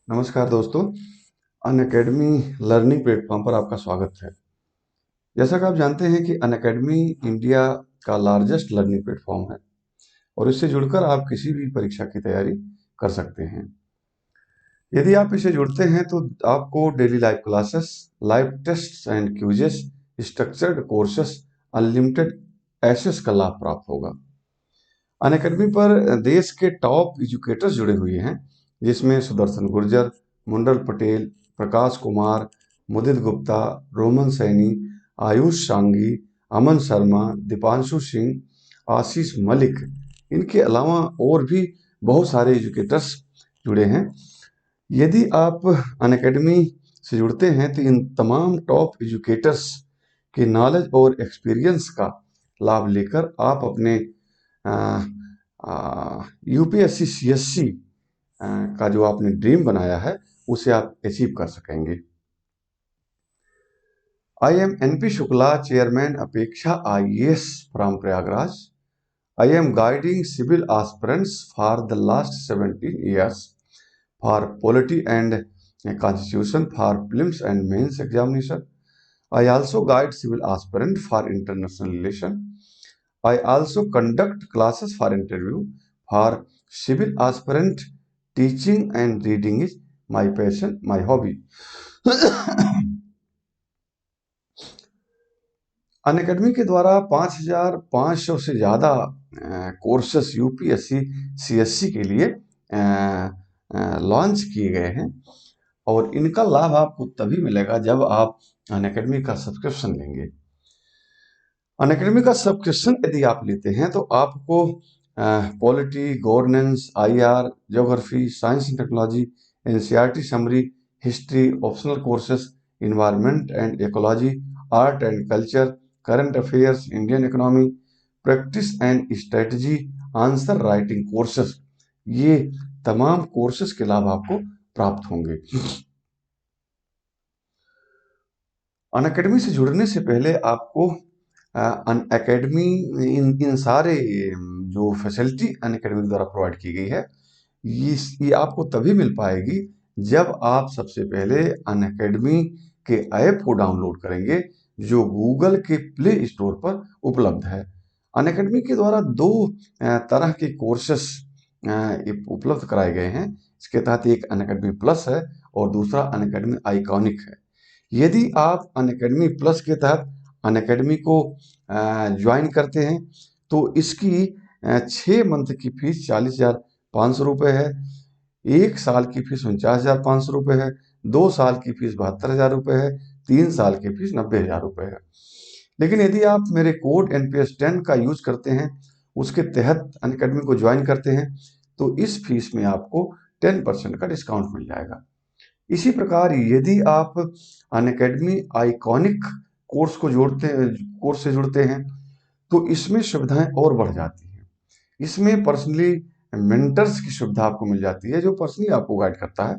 नमस्कार दोस्तों। Unacademy learning platform पर आपका स्वागत है। जैसा कि आप जानते हैं कि अनअकैडमी इंडिया का लार्जेस्ट लर्निंग प्लेटफॉर्म है और इससे जुड़कर आप किसी भी परीक्षा की तैयारी कर सकते हैं। यदि आप इसे जुड़ते हैं तो आपको daily live classes, live test and quizzes, structured courses, unlimited access का लाभ प्राप्त होगा। अनअकैडमी पर देश के टॉप एजुकेटर्स जुड़े हुए हैं, जिसमें सुदर्शन गुर्जर, मुंडल पटेल, प्रकाश कुमार, मुदित गुप्ता, रोमन सैनी, आयुष सांघी, अमन शर्मा, दीपांशु सिंह, आशीष मलिक, इनके अलावा और भी बहुत सारे एजुकेटर्स जुड़े हैं। यदि आप अनअकैडमी से जुड़ते हैं तो इन तमाम टॉप एजुकेटर्स के नॉलेज और एक्सपीरियंस का लाभ लेकर आप अपने यूपीएससी सीएससी का जो आपने ड्रीम बनाया है उसे आप अचीव कर सकेंगे। I am NP Shukla, chairman Apeksha IAS from Prayagraj. I am guiding civil aspirants for the last 17 years for polity and constitution for prelims and mains examination. I also guide civil aspirant for international relation. I also conduct classes for interview for civil aspirant. Teaching and reading is my passion, my hobby. Unacademy के द्वारा 5,500 से ज़्यादा courses UPSC CSC के लिए launch किए गए हैं और इनका लाभ आपको तभी मिलेगा जब आप अनअकैडमी का सब्सक्रिप्शन लेंगे। अनअकैडमी का सब्सक्रिप्शन यदि आप लेते हैं तो आपको polity, governance, IR, geography, science and technology, NCERT summary, history, optional courses, environment and ecology, art and culture, current affairs, Indian economy, practice and strategy, answer writing courses, ये तमाम कोर्सेस के लाभ आपको प्राप्त होंगे। अनअकैडमी से जुड़ने से पहले आपको अनअकैडमी इन सारे जो फैसिलिटी अनअकैडमी द्वारा प्रोवाइड की गई है ये आपको तभी मिल पाएगी जब आप सबसे पहले अनअकैडमी के ऐप को डाउनलोड करेंगे जो गूगल के प्ले स्टोर पर उपलब्ध है। अनअकैडमी के द्वारा दो तरह के कोर्सेस उपलब्ध कराए गए हैं। इसके तहत एक अनअकैडमी प्लस है और दूसरा अनअकैडमी आइकॉनिक है। यदि आप अनअकैडमी प्लस के तहत अनअकैडमी को ज्वाइन करते हैं तो इसकी 6 मंथ की फीस 40,500 रुपये है, 1 साल की फीस 49,500 रुपये है, 2 साल की फीस 72,000 रुपये है, 3 साल की फीस 90,000 रुपये है। लेकिन यदि आप मेरे कोड NPS 10 का यूज करते हैं, उसके तहत अनअकैडमी को ज्वाइन करते हैं तो इस फीस में आपको 10% का डिस्काउंट मिल जाएगा। इसी प्रकार यदि आप अनअकैडमी आइकॉनिक कोर्स से जुड़ते हैं तो इसमें सुविधाएं और बढ़ जाती हैं। इसमें पर्सनली मेंटर्स की सुविधा आपको मिल जाती है जो पर्सनली आपको गाइड करता है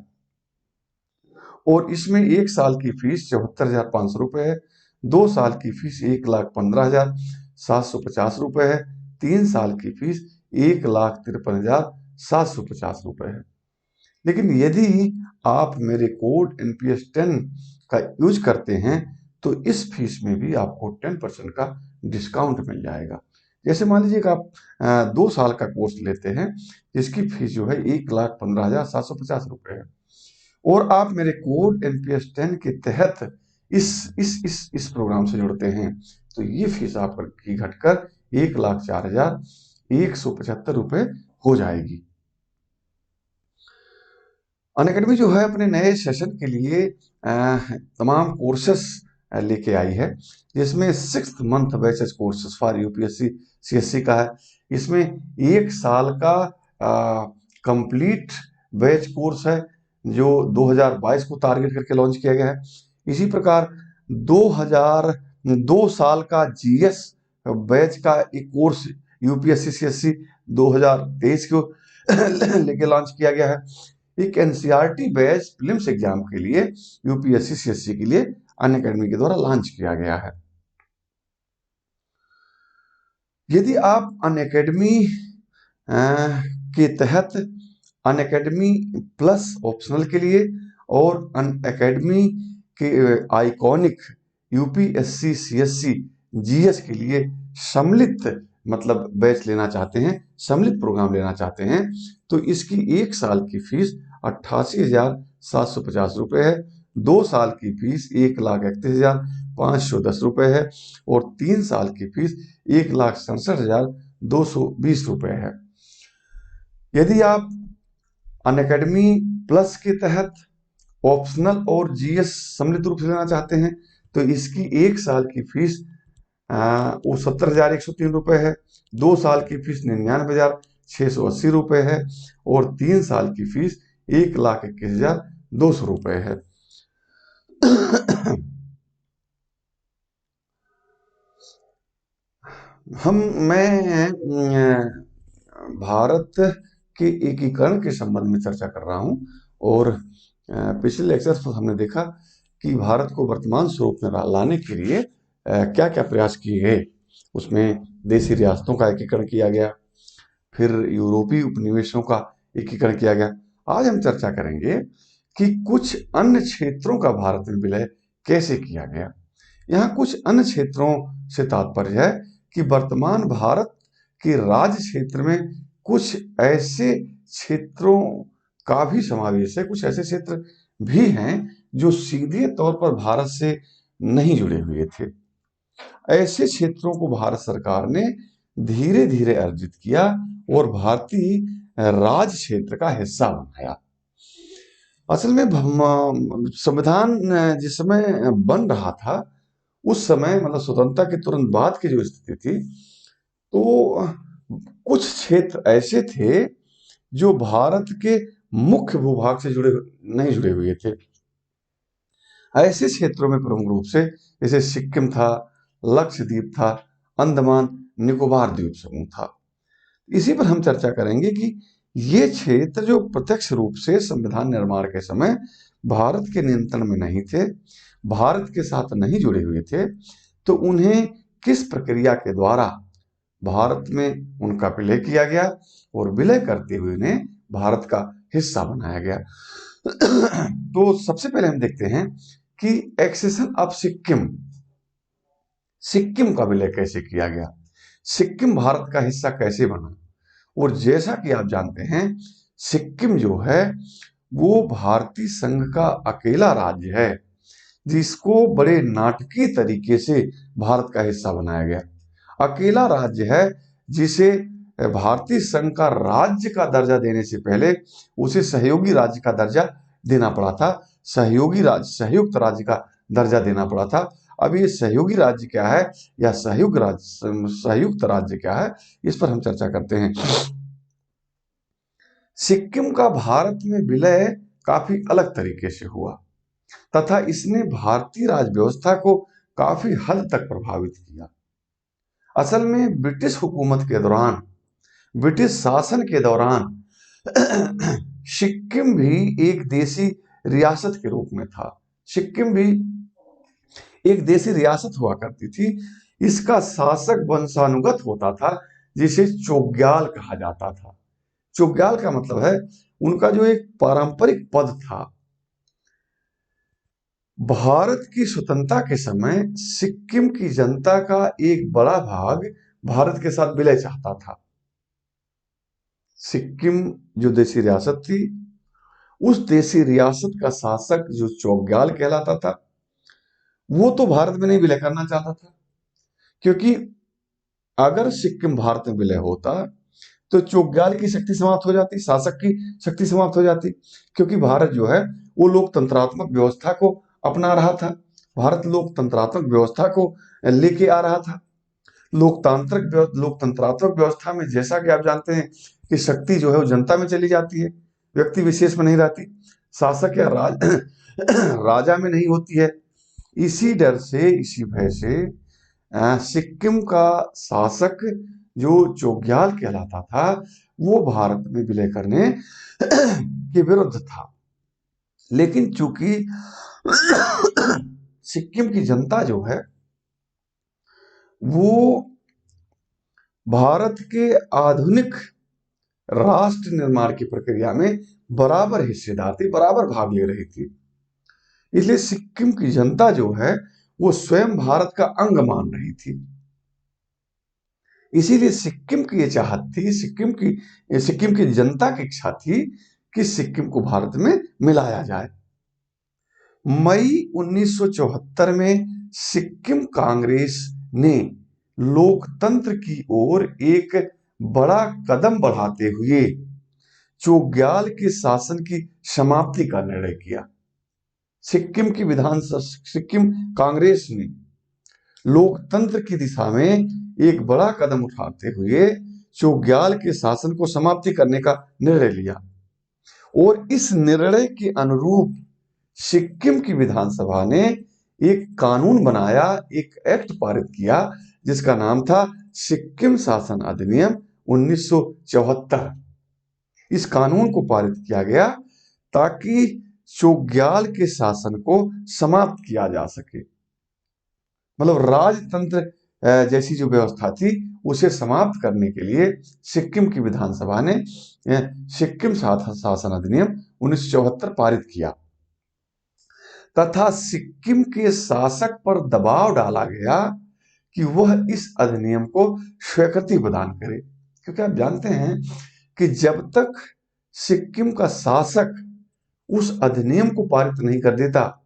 और इसमें 1 साल की फीस 74,500 रुपये है, 2 साल की फीस 1,15,750 रुपये है, 3 साल की फीस 1,53,750 रुपये है। लेकिन यदि आप मेरे कोड NPS 10 का यूज करते हैं तो इस फीस में भी आपको 10% का डिस्काउंट मिल जाएगा। जैसे मान लीजिए कि आप 2 साल का कोर्स लेते हैं जिसकी फीस जो है 1,15,750 रुपये है और आप मेरे कोड NPS 10 के तहत इस प्रोग्राम से जुड़ते हैं तो ये फीस आपकी घटकर 1,04,175 रुपये हो जाएगी। अनअकैडमी जो है अपने नए सेशन के लिए तमाम कोर्सेस लेके आई है जिसमें 6th month batches courses for UPSC CSC का है। इसमें 1 साल का कंप्लीट बैच कोर्स है जो 2022 को टारगेट करके लॉन्च किया गया है। इसी प्रकार 2 साल का जीएस बैच का एक कोर्स यूपीएससी सीएससी 2023 को लेके लॉन्च किया गया है। एक एनसीईआरटी बैच प्रीलिम्स एग्जाम के लिए यूपीएससी सीएससी के लिए अनअकैडमी के द्वारा लॉन्च किया गया है। यदि आप अनअकैडमी के तहत अनअकैडमी प्लस ऑप्शनल के लिए और अनअकैडमी के आइकॉनिक यूपीएससी सीएससी जीएस के लिए सम्मिलित मतलब बैच लेना चाहते हैं, सम्मिलित प्रोग्राम लेना चाहते हैं, तो इसकी 1 साल की फीस 88,750 रुपये है। 2 साल की फीस 1,31,510 रुपये है और 3 साल की फीस 1,67,220 रुपये है। यदि आप अनअकैडमी प्लस के तहत ऑप्शनल और जीएस सम्मिलित रूप से लेना चाहते हैं तो इसकी 1 साल की फीस वो 70,103 रुपये है। 2 साल की फीस 99,680 रुपये है और 3 साल की फीस 1,21,200 रुपये है। मैं भारत के एकीकरण के संबंध में चर्चा कर रहा हूं और पिछले लेक्चर्स में हमने देखा कि भारत को वर्तमान स्वरूप में लाने के लिए क्या क्या प्रयास किए गए। उसमें देशी रियासतों का एकीकरण किया गया, फिर यूरोपीय उपनिवेशों का एकीकरण किया गया। आज हम चर्चा करेंगे कि कुछ अन्य क्षेत्रों का भारत में विलय कैसे किया गया। यहाँ कुछ अन्य क्षेत्रों से तात्पर्य है कि वर्तमान भारत के राज्य क्षेत्र में कुछ ऐसे क्षेत्रों का भी समावेश है, कुछ ऐसे क्षेत्र भी हैं जो सीधे तौर पर भारत से नहीं जुड़े हुए थे। ऐसे क्षेत्रों को भारत सरकार ने धीरे धीरे अर्जित किया और भारतीय राज क्षेत्र का हिस्सा बनाया। असल में संविधान जिस समय बन रहा था उस समय मतलब स्वतंत्रता के तुरंत बाद की जो स्थिति थी, तो कुछ क्षेत्र ऐसे थे जो भारत के मुख्य भूभाग से नहीं जुड़े हुए थे। ऐसे क्षेत्रों में प्रमुख रूप से जैसे सिक्किम था, लक्षद्वीप था, अंडमान निकोबार द्वीप समूह था। इसी पर हम चर्चा करेंगे कि ये क्षेत्र जो प्रत्यक्ष रूप से संविधान निर्माण के समय भारत के नियंत्रण में नहीं थे, भारत के साथ नहीं जुड़े हुए थे, तो उन्हें किस प्रक्रिया के द्वारा भारत में उनका विलय किया गया और विलय करते हुए उन्हें भारत का हिस्सा बनाया गया। तो सबसे पहले हम देखते हैं कि एक्सेशन ऑफ सिक्किम, सिक्किम का विलय कैसे किया गया, सिक्किम भारत का हिस्सा कैसे बना। और जैसा कि आप जानते हैं सिक्किम जो है वो भारतीय संघ का अकेला राज्य है जिसको बड़े नाटकीय तरीके से भारत का हिस्सा बनाया गया। अकेला राज्य है जिसे भारतीय संघ का राज्य का दर्जा देने से पहले उसे सहयोगी राज्य का दर्जा देना पड़ा था, सहयोगी राज्य संयुक्त राज्य का दर्जा देना पड़ा था। अब ये सहयोगी राज्य क्या है या संयुक्त राज्य क्या है, इस पर हम चर्चा करते हैं। सिक्किम का भारत में विलय काफी अलग तरीके से हुआ तथा इसने भारतीय राज व्यवस्था को काफी हद तक प्रभावित किया। असल में ब्रिटिश हुकूमत के दौरान, ब्रिटिश शासन के दौरान सिक्किम भी एक देशी रियासत के रूप में था। सिक्किम भी एक देशी रियासत हुआ करती थी। इसका शासक वंशानुगत होता था जिसे चोग्याल कहा जाता था। चोग्याल का मतलब है उनका जो एक पारंपरिक पद था। भारत की स्वतंत्रता के समय सिक्किम की जनता का एक बड़ा भाग भारत के साथ विलय चाहता था। सिक्किम जो देशी रियासत थी, उस देशी रियासत का शासक जो चोग्याल कहलाता था, वो तो भारत में नहीं विलय करना चाहता था, क्योंकि अगर सिक्किम भारत में विलय होता तो चोग्याल की शक्ति समाप्त हो जाती, शासक की शक्ति समाप्त हो जाती, क्योंकि भारत जो है वो लोकतंत्रात्मक व्यवस्था को अपना रहा था। भारत लोकतंत्रात्मक व्यवस्था को लेके आ रहा था। लोकतंत्रात्मक व्यवस्था में जैसा कि आप जानते हैं कि शक्ति जो है वो जनता में चली जाती है, व्यक्ति विशेष में नहीं रहती, शासक या राजा में नहीं होती है। इसी डर से, इसी भय से सिक्किम का शासक जो चोग्याल कहलाता था वो भारत में विलय करने के विरुद्ध था। लेकिन चूंकि सिक्किम की जनता जो है वो भारत के आधुनिक राष्ट्र निर्माण की प्रक्रिया में बराबर हिस्सेदार थी, बराबर भाग ले रही थी। इसलिए सिक्किम की जनता जो है वो स्वयं भारत का अंग मान रही थी। इसीलिए सिक्किम की ये चाहत थी, सिक्किम की जनता की इच्छा थी कि सिक्किम को भारत में मिलाया जाए। मई 1974 में सिक्किम कांग्रेस ने लोकतंत्र की ओर एक बड़ा कदम बढ़ाते हुए चोग्याल के शासन की समाप्ति का निर्णय किया। सिक्किम कांग्रेस ने लोकतंत्र की दिशा में एक बड़ा कदम उठाते हुए चोग्याल के शासन को समाप्ति करने का निर्णय लिया और इस निर्णय के अनुरूप सिक्किम की विधानसभा ने एक कानून बनाया, एक एक्ट पारित किया जिसका नाम था सिक्किम शासन अधिनियम 1974। इस कानून को पारित किया गया ताकि चोग्याल के शासन को समाप्त किया जा सके। मतलब राजतंत्र जैसी जो व्यवस्था थी उसे समाप्त करने के लिए सिक्किम की विधानसभा ने सिक्किम शासन अधिनियम 1974 पारित किया तथा सिक्किम के शासक पर दबाव डाला गया कि वह इस अधिनियम को स्वीकृति प्रदान करे। क्योंकि आप जानते हैं कि जब तक सिक्किम का शासक उस अधिनियम को पारित नहीं कर देता,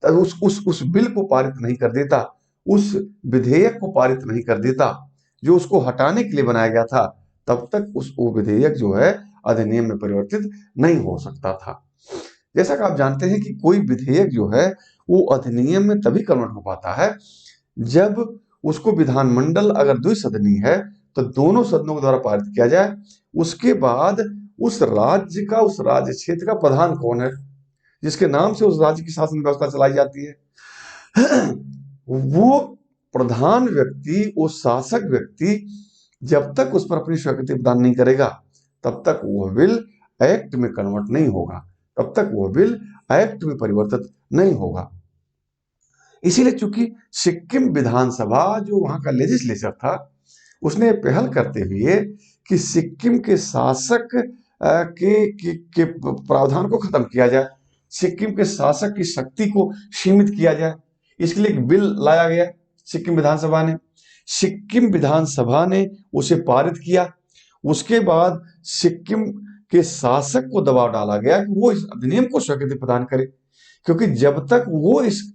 उस बिल को पारित नहीं कर देता, उस विधेयक को पारित नहीं कर देता जो उसको हटाने के लिए बनाया गया था, तब तक वो विधेयक जो है अधिनियम में परिवर्तित नहीं हो सकता था। जैसा कि आप जानते हैं कि कोई विधेयक जो है वो अधिनियम में तभी कन्वर्ट हो पाता है जब उसको विधानमंडल अगर द्विसदनीय है तो दोनों सदनों के द्वारा पारित किया जाए। उसके बाद उस राज्य क्षेत्र का प्रधान कौन है, जिसके नाम से उस राज्य की शासन व्यवस्था चलाई जाती है, वो प्रधान व्यक्ति, वो शासक व्यक्ति जब तक उस पर अपनी स्वीकृति प्रदान नहीं करेगा तब तक वह बिल एक्ट में कन्वर्ट नहीं होगा, तब तक वह बिल एक्ट में परिवर्तित नहीं होगा। इसीलिए चूंकि सिक्किम विधानसभा जो वहां का लेजिस्लेचर था उसने पहल करते हुए कि सिक्किम के शासक के प्रावधान को खत्म किया जाए, सिक्किम के शासक की शक्ति को सीमित किया जाए, इसके लिए एक बिल लाया गया सिक्किम विधानसभा ने उसे पारित किया। उसके बाद सिक्किम के शासक को दबाव डाला गया कि वो इस अधिनियम को स्वीकृति प्रदान करे, क्योंकि जब तक वो इस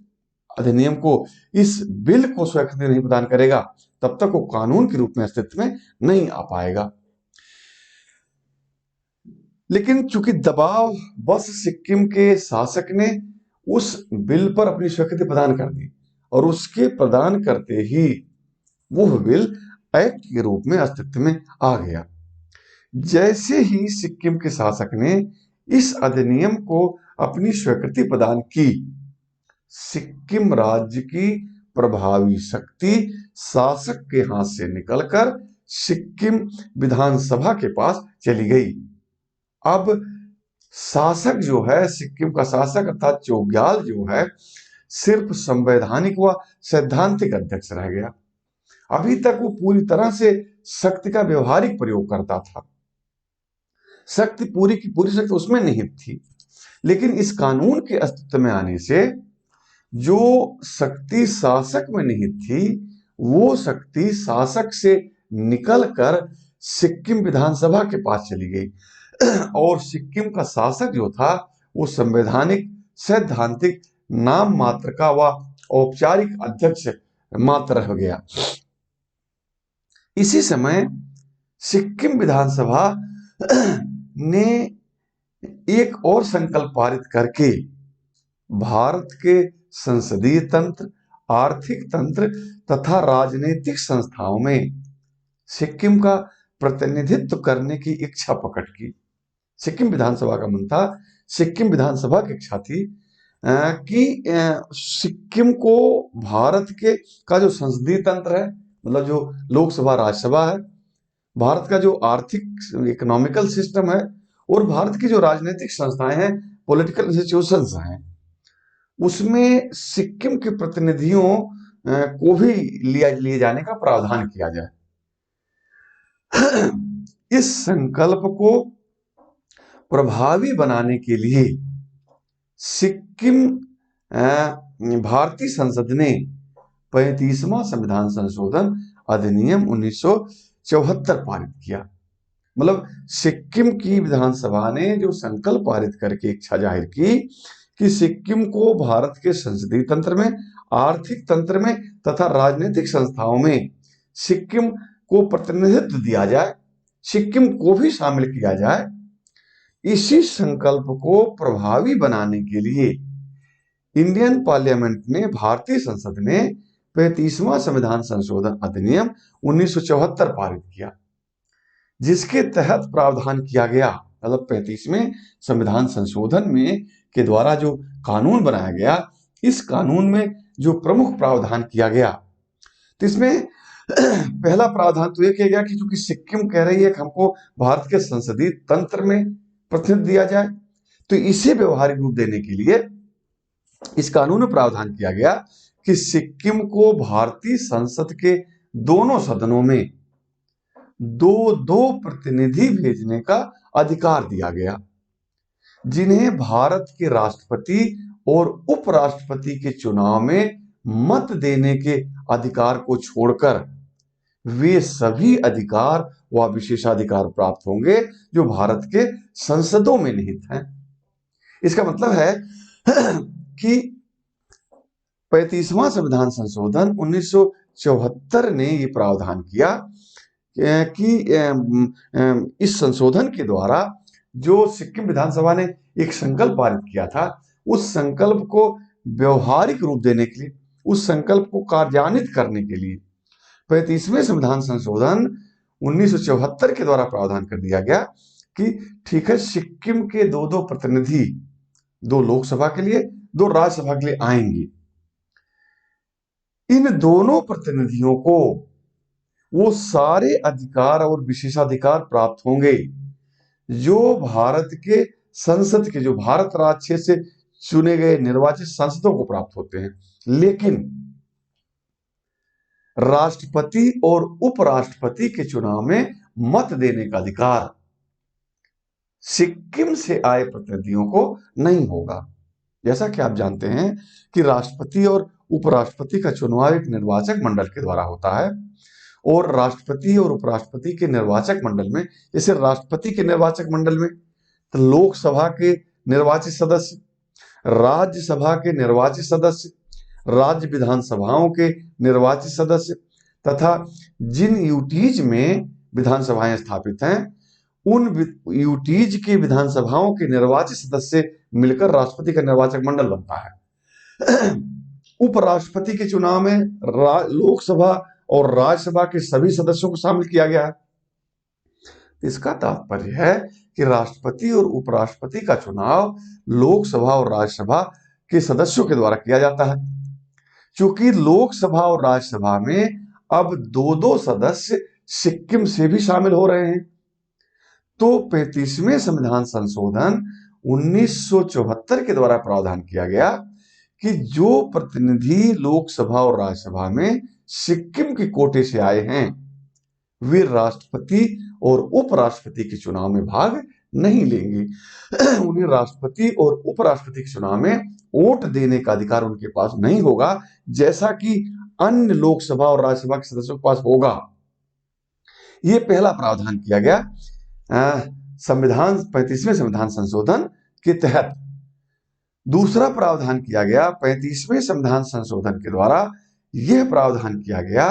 अधिनियम को, इस बिल को स्वीकृति नहीं प्रदान करेगा तब तक वो कानून के रूप में अस्तित्व में नहीं आ पाएगा। लेकिन चूंकि दबाव बस सिक्किम के शासक ने उस बिल पर अपनी स्वीकृति प्रदान कर दी और उसके प्रदान करते ही वो बिल एक्ट के रूप में अस्तित्व में आ गया। जैसे ही सिक्किम के शासक ने इस अधिनियम को अपनी स्वीकृति प्रदान की, सिक्किम राज्य की प्रभावी शक्ति शासक के हाथ से निकलकर सिक्किम विधानसभा के पास चली गई। अब शासक जो है, सिक्किम का शासक अर्थात चोग्याल जो है, सिर्फ संवैधानिक व सैद्धांतिक अध्यक्ष रह गया। अभी तक वो पूरी तरह से शक्ति का व्यवहारिक प्रयोग करता था, शक्ति पूरी की पूरी शक्ति उसमें निहित थी। लेकिन इस कानून के अस्तित्व में आने से जो शक्ति शासक में निहित थी वो शक्ति शासक से निकलकर सिक्किम विधानसभा के पास चली गई और सिक्किम का शासक जो था वो संवैधानिक सैद्धांतिक नाम मात्र का व औपचारिक अध्यक्ष मात्र रह गया। इसी समय सिक्किम विधानसभा ने एक और संकल्प पारित करके भारत के संसदीय तंत्र, आर्थिक तंत्र तथा राजनीतिक संस्थाओं में सिक्किम का प्रतिनिधित्व करने की इच्छा प्रकट की। सिक्किम विधानसभा का मन था, सिक्किम विधानसभा की इच्छा थी कि सिक्किम को भारत के का जो संसदीय तंत्र है, मतलब जो लोकसभा राज्यसभा है, भारत का जो आर्थिक इकोनॉमिकल सिस्टम है और भारत की जो राजनीतिक संस्थाएं हैं, पॉलिटिकल इंस्टीट्यूशंस हैं, उसमें सिक्किम के प्रतिनिधियों को भी लिए जाने का प्रावधान किया जाए। इस संकल्प को प्रभावी बनाने के लिए सिक्किम भारतीय संसद ने 35वां संविधान संशोधन अधिनियम 1974 पारित किया। मतलब सिक्किम की विधानसभा ने जो संकल्प पारित करके इच्छा जाहिर की कि सिक्किम को भारत के संसदीय तंत्र में, आर्थिक तंत्र में तथा राजनीतिक संस्थाओं में सिक्किम को प्रतिनिधित्व दिया जाए, सिक्किम को भी शामिल किया जाए। इसी संकल्प को प्रभावी बनाने के लिए इंडियन पार्लियामेंट ने, भारतीय संसद ने 35वां संविधान संशोधन अधिनियम 1974 पारित किया, जिसके तहत प्रावधान किया गया, मतलब 35वें संविधान संशोधन में के द्वारा जो कानून बनाया गया, इस कानून में जो प्रमुख प्रावधान किया गया, तो इसमें पहला प्रावधान तो यह किया गया कि चूंकि सिक्किम कह रही है कि हमको भारत के संसदीय तंत्र में प्रतिनिधित्व दिया जाए, तो इसे व्यवहारिक रूप देने के लिए इस कानून में प्रावधान किया गया कि सिक्किम को भारतीय संसद के दोनों सदनों में दो प्रतिनिधि भेजने का अधिकार दिया गया, जिन्हें भारत के राष्ट्रपति और उपराष्ट्रपति के चुनाव में मत देने के अधिकार को छोड़कर वे सभी अधिकार व विशेषाधिकार प्राप्त होंगे जो भारत के संसदों में निहित हैं। इसका मतलब है कि 35वां संविधान संशोधन 1974 ने यह प्रावधान किया कि इस संशोधन के द्वारा जो सिक्किम विधानसभा ने एक संकल्प पारित किया था, उस संकल्प को व्यवहारिक रूप देने के लिए, उस संकल्प को कार्यान्वित करने के लिए 35वें संविधान संशोधन 1974 के द्वारा प्रावधान कर दिया गया कि ठीक है, सिक्किम के दो प्रतिनिधि, 2 लोकसभा के लिए, 2 राज्यसभा के लिए आएंगे। इन दोनों प्रतिनिधियों को वो सारे अधिकार और विशेषाधिकार प्राप्त होंगे जो भारत के संसद के, जो भारत राज्य से चुने गए निर्वाचित सांसदों को प्राप्त होते हैं। लेकिन राष्ट्रपति और उपराष्ट्रपति के चुनाव में मत देने का अधिकार सिक्किम से आए प्रतिनिधियों को नहीं होगा। जैसा कि आप जानते हैं कि राष्ट्रपति और उपराष्ट्रपति का चुनाव एक निर्वाचक मंडल के द्वारा होता है, और राष्ट्रपति और उपराष्ट्रपति के निर्वाचक मंडल में, जैसे राष्ट्रपति के निर्वाचक मंडल में तो लोकसभा के निर्वाचित सदस्य, राज्यसभा के निर्वाचित सदस्य, राज्य विधानसभाओं के निर्वाचित सदस्य तथा जिन यूटीज में विधानसभाएं स्थापित हैं, उन यूटीज की विधानसभाओं के निर्वाचित सदस्य मिलकर राष्ट्रपति का निर्वाचक मंडल बनता है। उपराष्ट्रपति के चुनाव में लोकसभा और राज्यसभा के सभी सदस्यों को शामिल किया गया है। इसका तात्पर्य है कि राष्ट्रपति और उपराष्ट्रपति का चुनाव लोकसभा और राज्यसभा के सदस्यों के द्वारा किया जाता है। चूंकि लोकसभा और राज्यसभा में अब 2 सदस्य सिक्किम से भी शामिल हो रहे हैं, तो 35वें संविधान संशोधन 1974 के द्वारा प्रावधान किया गया कि जो प्रतिनिधि लोकसभा और राज्यसभा में सिक्किम के कोटे से आए हैं, वे राष्ट्रपति और उपराष्ट्रपति के चुनाव में भाग नहीं लेंगे। उन्हें राष्ट्रपति और उपराष्ट्रपति के चुनाव में वोट देने का अधिकार उनके पास नहीं होगा, जैसा कि अन्य लोकसभा और राज्यसभा के सदस्यों के पास होगा। यह पहला प्रावधान किया गया संविधान 35वें संविधान संशोधन के तहत। दूसरा प्रावधान किया गया 35वें संविधान संशोधन के द्वारा, यह प्रावधान किया गया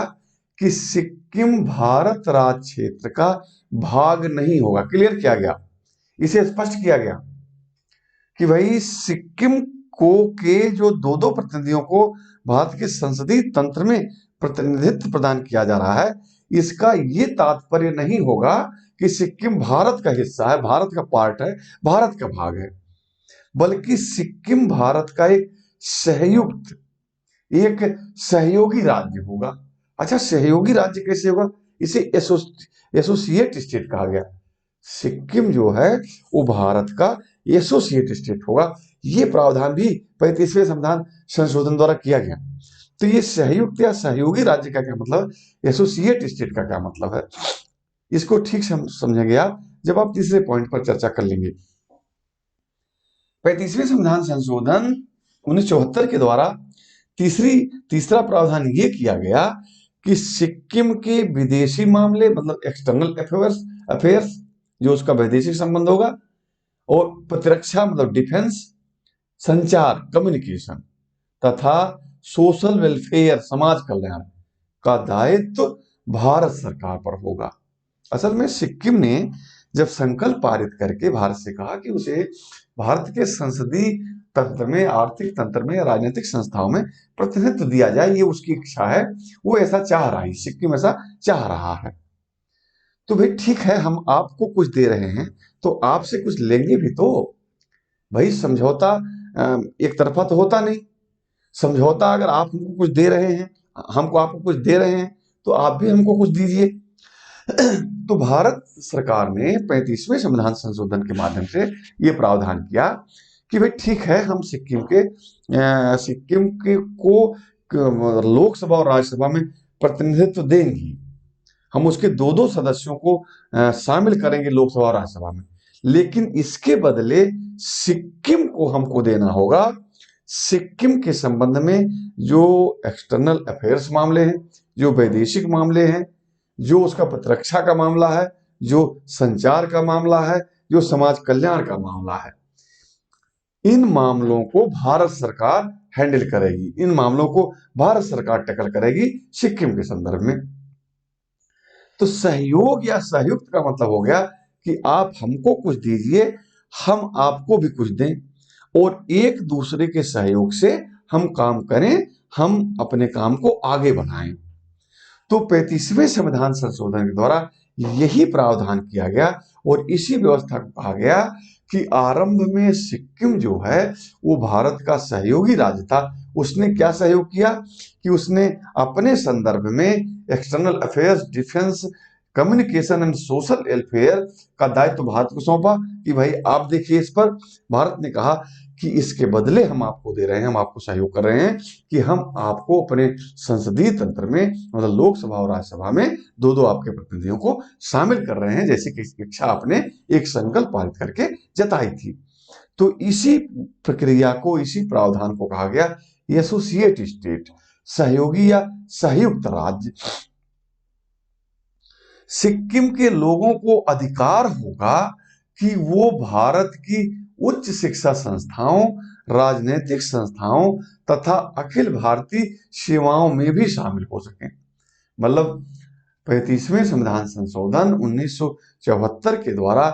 कि सिक्किम भारत राज्य क्षेत्र का भाग नहीं होगा। क्लियर किया गया, इसे स्पष्ट किया गया कि भाई सिक्किम को के जो 2 प्रतिनिधियों को भारत के संसदीय तंत्र में प्रतिनिधित्व प्रदान किया जा रहा है, इसका ये तात्पर्य नहीं होगा कि सिक्किम भारत का हिस्सा है, भारत का पार्ट है, भारत का भाग है, बल्कि सिक्किम भारत का एक सहयुक्त, एक सहयोगी राज्य होगा। अच्छा, सहयोगी राज्य कैसे होगा? इसे एसोसिएट स्टेट कहा गया। सिक्किम जो है वो भारत का एसोसिएट स्टेट होगा। ये प्रावधान भी 35वें संविधान संशोधन द्वारा किया गया। तो ये संयुक्त या सहयोगी राज्य का क्या मतलब, एसोसिएट स्टेट का क्या मतलब है, इसको ठीक समझेंगे आप जब आप तीसरे पॉइंट पर चर्चा कर लेंगे। 35वें संविधान संशोधन 1974 के द्वारा तीसरा प्रावधान ये किया गया कि सिक्किम के विदेशी मामले मतलब एक्सटर्नल अफेयर्स जो उसका वैदेशिक संबंध होगा, और प्रतिरक्षा मतलब डिफेंस, संचार कम्युनिकेशन, तथा सोशल वेलफेयर समाज कल्याण का दायित्व भारत सरकार पर होगा। असल में सिक्किम ने जब संकल्प पारित करके भारत से कहा कि उसे भारत के संसदीय तंत्र में, आर्थिक तंत्र में, राजनीतिक संस्थाओं में प्रतिनिधित्व दिया जाए, ये उसकी इच्छा है, वो ऐसा चाह रहा है, सिक्किम ऐसा चाह रहा है। तो भाई ठीक है, हम आपको कुछ दे रहे हैं तो आपसे कुछ लेंगे भी तो। भाई समझौता एक तरफा तो होता नहीं। समझौता अगर आप हमको कुछ दे रहे हैं, हमको आपको कुछ दे रहे हैं, तो आप भी हमको कुछ दीजिए। तो भारत सरकार ने 35वें संविधान संशोधन के माध्यम से ये प्रावधान किया कि भाई ठीक है, हम सिक्किम के लोकसभा और राज्यसभा में प्रतिनिधित्व देंगी। हम उसके दो दो सदस्यों को शामिल करेंगे लोकसभा और राज्यसभा में, लेकिन इसके बदले सिक्किम को हमको देना होगा सिक्किम के संबंध में जो एक्सटर्नल अफेयर्स मामले हैं, जो वैदेशिक मामले हैं, जो उसका प्रतिरक्षा का मामला है, जो संचार का मामला है, जो समाज कल्याण का मामला है, इन मामलों को भारत सरकार हैंडल करेगी, इन मामलों को भारत सरकार टैकल करेगी सिक्किम के संदर्भ में। तो सहयोग या संयुक्त का मतलब हो गया कि आप हमको कुछ दीजिए, हम आपको भी कुछ दें, और एक दूसरे के सहयोग से हम काम करें, हम अपने काम को आगे बढ़ाएं। तो 35वें संविधान संशोधन के द्वारा यही प्रावधान किया गया, और इसी व्यवस्था को कहा गया कि आरंभ में सिक्किम जो है वो भारत का सहयोगी राज्य था। उसने क्या सहयोग किया कि उसने अपने संदर्भ में external affairs, defence, communication and social welfare का दायित्व भारत को सौंपा कि भाई आप देखिए इस पर। भारत ने कहा कि इसके बदले हम आपको दे रहे हैं, हम आपको सहयोग कर रहे हैं कि हम आपको अपने संसदीय तंत्र में मतलब लोकसभा और राज्यसभा में दो दो आपके प्रतिनिधियों को शामिल कर रहे हैं, जैसे कि इच्छा आपने एक संकल्प पारित करके जताई थी। तो इसी प्रक्रिया को, इसी प्रावधान को कहा गया एसोसिएट स्टेट, सहयोगी या संयुक्त राज्य। सिक्किम के लोगों को अधिकार होगा कि वो भारत की उच्च शिक्षा संस्थाओं, राजनीतिक संस्थाओं तथा अखिल भारतीय सेवाओं में भी शामिल हो सकें। मतलब 35वें संविधान संशोधन 1974 के द्वारा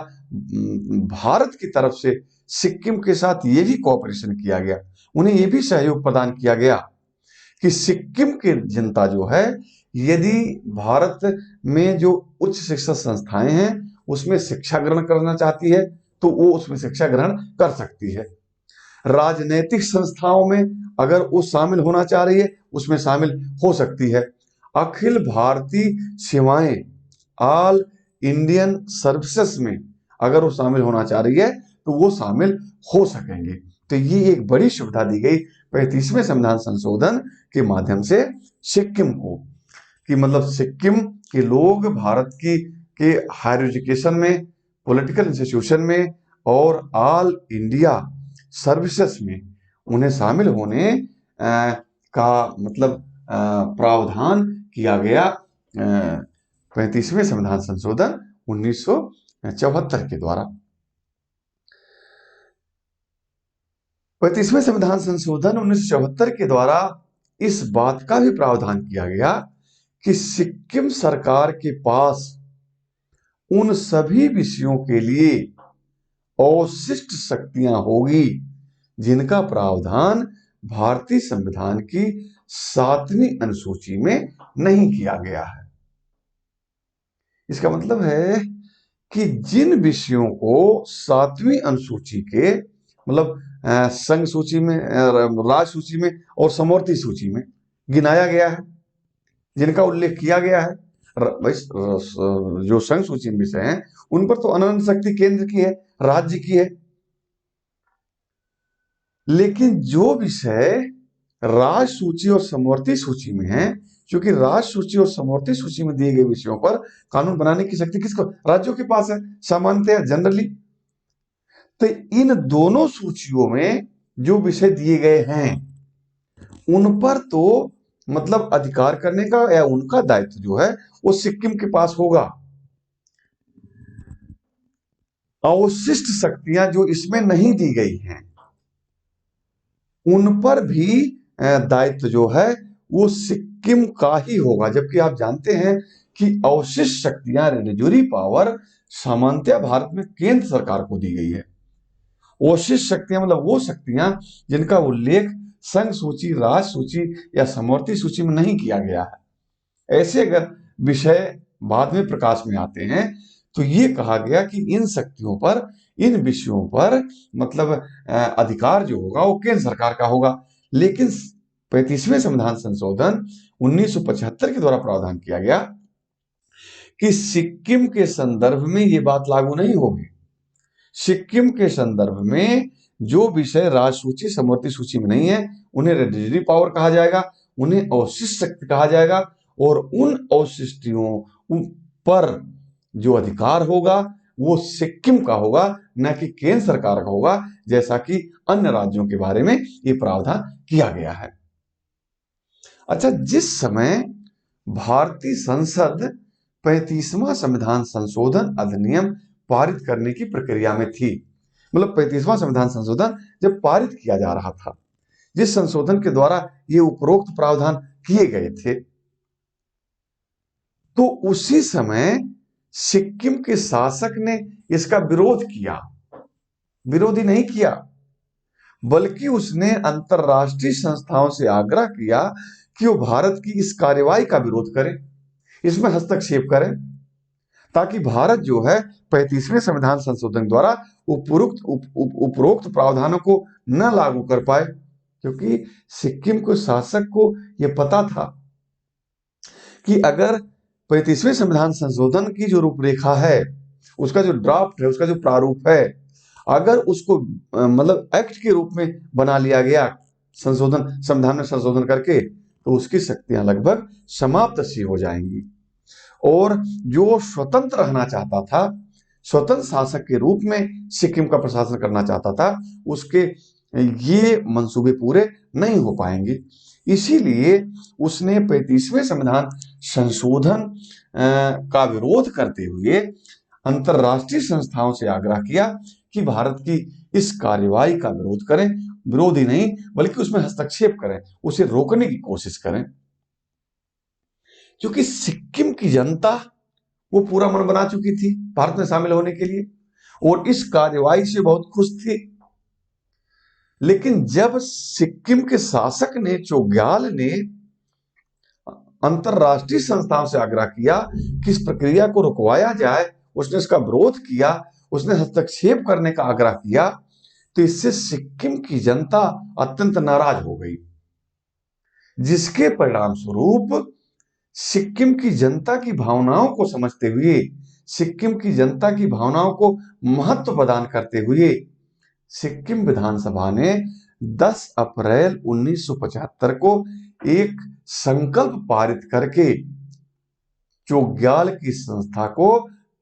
भारत की तरफ से सिक्किम के साथ ये भी कोऑपरेशन किया गया, उन्हें ये भी सहयोग प्रदान किया गया कि सिक्किम की जनता जो है, यदि भारत में जो उच्च शिक्षा संस्थाएं हैं उसमें शिक्षा ग्रहण करना चाहती है तो वो उसमें शिक्षा ग्रहण कर सकती है। राजनीतिक संस्थाओं में अगर वो शामिल होना चाह रही है उसमें शामिल हो सकती है। अखिल भारतीय सेवाएं, ऑल इंडियन सर्विसेज में अगर वो शामिल होना चाह रही है तो वो शामिल हो सकेंगे। तो ये एक बड़ी सुविधा दी गई 35वें संविधान संशोधन के माध्यम से सिक्किम को, कि मतलब सिक्किम के लोग भारत के हायर एजुकेशन में, पॉलिटिकल इंस्टीट्यूशन में और ऑल इंडिया सर्विसेज में उन्हें शामिल होने का मतलब प्रावधान किया गया 35वें संविधान संशोधन 1974 के द्वारा। 35वें संविधान संशोधन 1974 के द्वारा इस बात का भी प्रावधान किया गया कि सिक्किम सरकार के पास उन सभी विषयों के लिए अवशिष्ट शक्तियां होगी जिनका प्रावधान भारतीय संविधान की 7वीं अनुसूची में नहीं किया गया है। इसका मतलब है कि जिन विषयों को 7वीं अनुसूची के मतलब संघ सूची में, राज्य सूची में और समवर्ती सूची में गिनाया गया है, जिनका उल्लेख किया गया है, जो संघ सूची में विषय हैं उन पर तो अनंत शक्ति केंद्र की है, राज्य की है। लेकिन जो विषय राज सूची और समवर्ती सूची में है, क्योंकि राज्य सूची और समवर्ती सूची में दिए गए विषयों पर कानून बनाने की शक्ति किसको, राज्यों के पास है सामान्यतः जनरली। तो इन दोनों सूचियों में जो विषय दिए गए हैं उन पर तो मतलब अधिकार करने का या उनका दायित्व जो है वो सिक्किम के पास होगा। अवशिष्ट शक्तियां जो इसमें नहीं दी गई हैं उन पर भी दायित्व जो है वो सिक्किम का ही होगा। जबकि आप जानते हैं कि अवशिष्ट शक्तियां, रेडिजरी पावर सामान्यतः भारत में केंद्र सरकार को दी गई है। अवशिष्ट शक्तियां मतलब वो शक्तियां जिनका उल्लेख संघ सूची, राज्य सूची या समवर्ती सूची में नहीं किया गया है। ऐसे अगर विषय बाद में प्रकाश में आते हैं तो ये कहा गया कि इन शक्तियों पर, इन विषयों पर मतलब अधिकार जो होगा वो केंद्र सरकार का होगा। लेकिन 35वें संविधान संशोधन 1975 के द्वारा प्रावधान किया गया कि सिक्किम के संदर्भ में ये बात लागू नहीं होगी। सिक्किम के संदर्भ में जो विषय राज्य सूची, समवर्ती सूची में नहीं है उन्हें रेडिजरी पावर कहा जाएगा, उन्हें अवशिष्ट शक्ति कहा जाएगा और उन अवशिष्टियों पर जो अधिकार होगा वो सिक्किम का होगा, न कि केंद्र सरकार का होगा, जैसा कि अन्य राज्यों के बारे में ये प्रावधान किया गया है। अच्छा, जिस समय भारतीय संसद 35वां संविधान संशोधन अधिनियम पारित करने की प्रक्रिया में थी, मतलब 35वां संविधान संशोधन जब पारित किया जा रहा था, जिस संशोधन के द्वारा ये उपरोक्त प्रावधान किए गए थे, तो उसी समय सिक्किम के शासक ने इसका विरोध किया। विरोध ही नहीं किया बल्कि उसने अंतरराष्ट्रीय संस्थाओं से आग्रह किया कि वो भारत की इस कार्यवाही का विरोध करें, इसमें हस्तक्षेप करें, ताकि भारत जो है 35वें संविधान संशोधन द्वारा उपरोक्त प्रावधानों को न लागू कर पाए। क्योंकि सिक्किम के शासक को यह पता था कि अगर 35वें संविधान संशोधन की जो रूपरेखा है, उसका जो ड्राफ्ट है, उसका जो प्रारूप है, अगर उसको मतलब एक्ट के रूप में बना लिया गया संविधान में संशोधन करके, तो उसकी शक्तियां लगभग समाप्त सी हो जाएंगी। और जो स्वतंत्र रहना चाहता था, स्वतंत्र शासक के रूप में सिक्किम का प्रशासन करना चाहता था, उसके ये मंसूबे पूरे नहीं हो पाएंगे। इसीलिए उसने 35वें संविधान संशोधन का विरोध करते हुए अंतरराष्ट्रीय संस्थाओं से आग्रह किया कि भारत की इस कार्यवाही का विरोध करें, विरोध ही नहीं बल्कि उसमें हस्तक्षेप करें, उसे रोकने की कोशिश करें। क्योंकि सिक्किम की जनता वो पूरा मन बना चुकी थी भारत में शामिल होने के लिए और इस कार्यवाही से बहुत खुश थी। लेकिन जब सिक्किम के शासक ने, चोग्याल ने अंतरराष्ट्रीय संस्थाओं से आग्रह किया कि इस प्रक्रिया को रुकवाया जाए, उसने इसका विरोध किया, उसने हस्तक्षेप करने का आग्रह किया, तो इससे सिक्किम की जनता अत्यंत नाराज हो गई, जिसके परिणाम स्वरूप सिक्किम की जनता की भावनाओं को समझते हुए, सिक्किम की जनता की भावनाओं को महत्व प्रदान करते हुए सिक्किम विधानसभा ने 10 अप्रैल 1975 को एक संकल्प पारित करके चोग्याल की संस्था को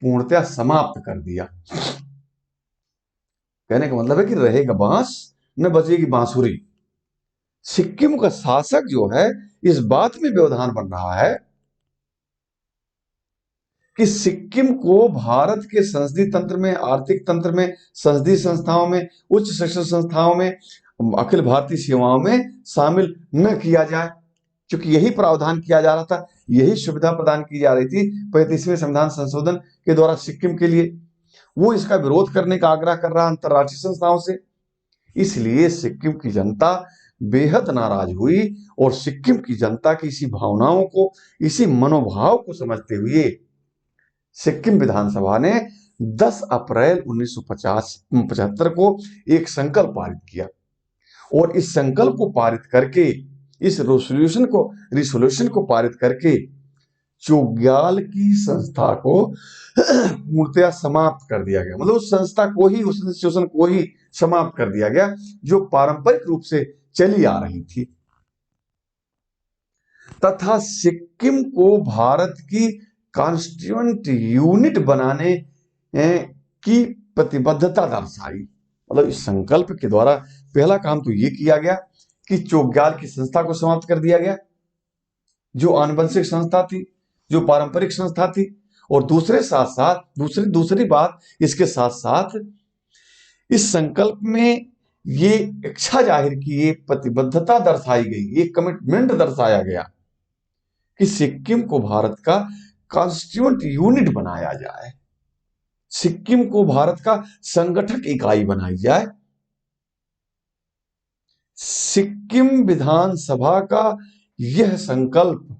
पूर्णतया समाप्त कर दिया। कहने का मतलब है कि रहेगा बांस न बचेगी बांसुरी। सिक्किम का शासक जो है इस बात में व्यवधान बन रहा है कि सिक्किम को भारत के संसदीय तंत्र में, आर्थिक तंत्र में, संसदीय संस्थाओं में, उच्च शिक्षण संस्थाओं में, अखिल भारतीय सेवाओं में शामिल न किया जाए। क्योंकि यही प्रावधान किया जा रहा था, यही सुविधा प्रदान की जा रही थी 35वें संविधान संशोधन के द्वारा सिक्किम के लिए। वो इसका विरोध करने का आग्रह कर रहा अंतरराष्ट्रीय संस्थाओं से। इसलिए सिक्किम की जनता बेहद नाराज हुई और सिक्किम की जनता की इसी भावनाओं को, इसी मनोभाव को समझते हुए सिक्किम विधानसभा ने 10 अप्रैल 1975 को एक संकल्प पारित किया और इस संकल्प को पारित करके, इस रिसोल्यूशन को पारित करके चोग्याल की संस्था को पूर्णतया समाप्त कर दिया गया। मतलब उस संस्था को ही, उस इंस्टीट्यूशन को ही समाप्त कर दिया गया जो पारंपरिक रूप से चली आ रही थी। तथा सिक्किम को भारत की कॉन्स्टिट्यूएंट यूनिट बनाने की प्रतिबद्धता दर्शाई। मतलब इस संकल्प के द्वारा पहला काम तो ये किया गया कि चोग्याल की संस्था को समाप्त कर दिया गया, जो आनुवंशिक संस्था थी, जो पारंपरिक संस्था थी। और दूसरे साथ साथ दूसरी बात, इसके साथ साथ इस संकल्प में ये इच्छा जाहिर की, ये प्रतिबद्धता दर्शाई गई, ये कमिटमेंट दर्शाया गया कि सिक्किम को भारत का कॉन्स्टिट्यूएंट यूनिट बनाया जाए, सिक्किम को भारत का संगठक इकाई बनाई जाए। सिक्किम विधानसभा का यह संकल्प